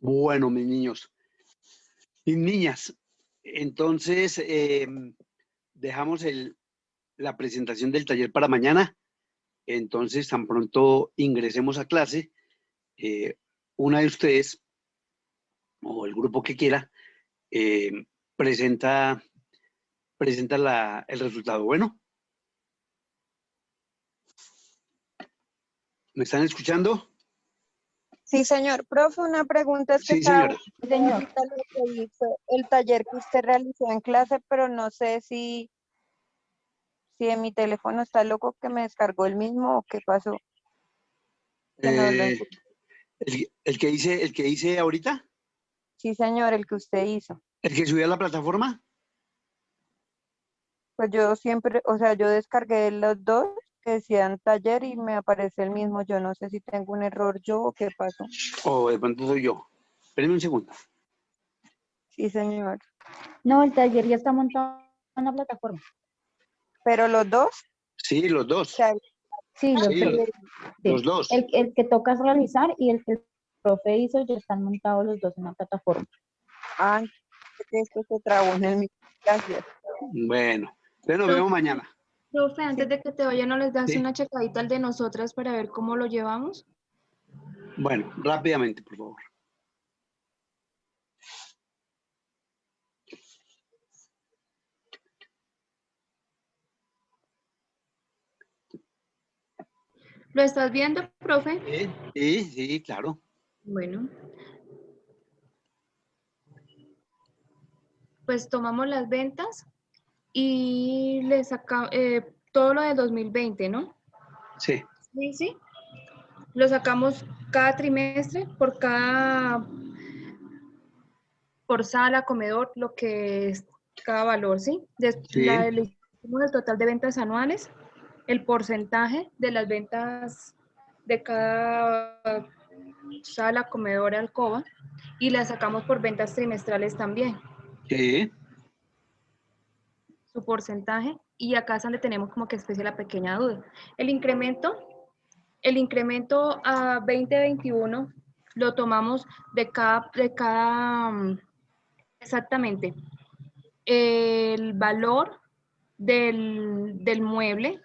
Bueno, mis niños y niñas, entonces dejamos la presentación del taller para mañana. Entonces, tan pronto ingresemos a clase, una de ustedes o el grupo que quiera eh, presenta el resultado. Bueno, ¿me están escuchando? Sí, señor. Profe, una pregunta es que Sí, estaba señora. viendo ahorita lo que dice el taller que usted realizó en clase, pero no sé si en mi teléfono está loco que me descargó el mismo o qué pasó, que no lo Eh, encuentro. el que hice ahorita, Sí, señor, el que usted hizo. el que subí a la plataforma. Pues yo siempre, o sea, yo descargué los dos que decían taller y me aparece el mismo. Yo no sé si tengo un error yo o qué pasó. O de pronto soy yo. Espérenme un segundo. Sí, señor. No, el taller ya está montado en la plataforma. Pero los dos, Sí, los o dos. sea, Sí, Sí, los dos. el que toca es realizar y el que el profe hizo ya están montados los dos en la plataforma. ah, esto se trabó en el mismo. Gracias. Bueno, entonces nos vemos Profe, mañana. profe, antes de que te vaya, ¿no les das Sí. una checadita al de nosotras para ver cómo lo llevamos? Bueno, rápidamente, por favor. ¿Lo estás viendo, profe? Sí, claro. Bueno, pues tomamos las ventas y le sacamos todo lo de 2020, ¿no? Sí. Sí, sí. Lo sacamos cada trimestre por sala, comedor, lo que es cada valor, ¿sí? Sí. Le hicimos el total de ventas anuales, el porcentaje de las ventas de cada sala, comedor, alcoba, y la sacamos por ventas trimestrales también, Sí. su porcentaje, y acá es donde tenemos como que especie la pequeña duda. El incremento a 2021 lo tomamos exactamente, el valor del mueble,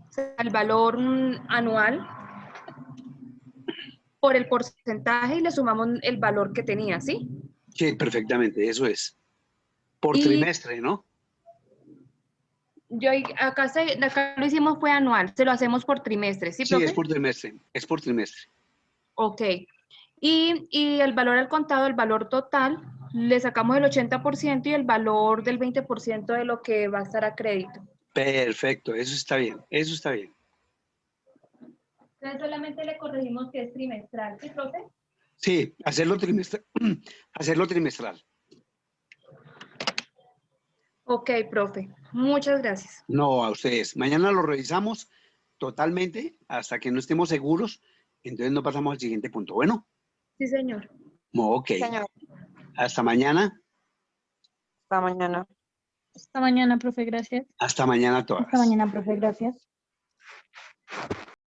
o sea, el valor anual por el porcentaje y le sumamos el valor que tenía, ¿sí? Sí, perfectamente, eso es. Por Y trimestre, ¿no? acá lo hicimos fue anual, se lo hacemos por trimestre, ¿sí, Sí, es profe? por trimestre. Es por trimestre. Ok. Y el valor al contado, el valor total, le sacamos el 80% y el valor del 20% de lo que va a estar a crédito. Perfecto, eso está bien. Eso está bien. Entonces solamente le corregimos que es trimestral, ¿sí, profe? Sí, hacerlo trimestral. Hacerlo trimestral. Ok, profe. Muchas gracias. No, a ustedes. Mañana lo revisamos totalmente hasta que no estemos seguros. Entonces no pasamos al siguiente punto. Bueno, Sí, señor. ok. Señor, Hasta mañana. hasta mañana. Hasta mañana, profe, gracias. Hasta mañana Hasta todas. mañana, profe, gracias.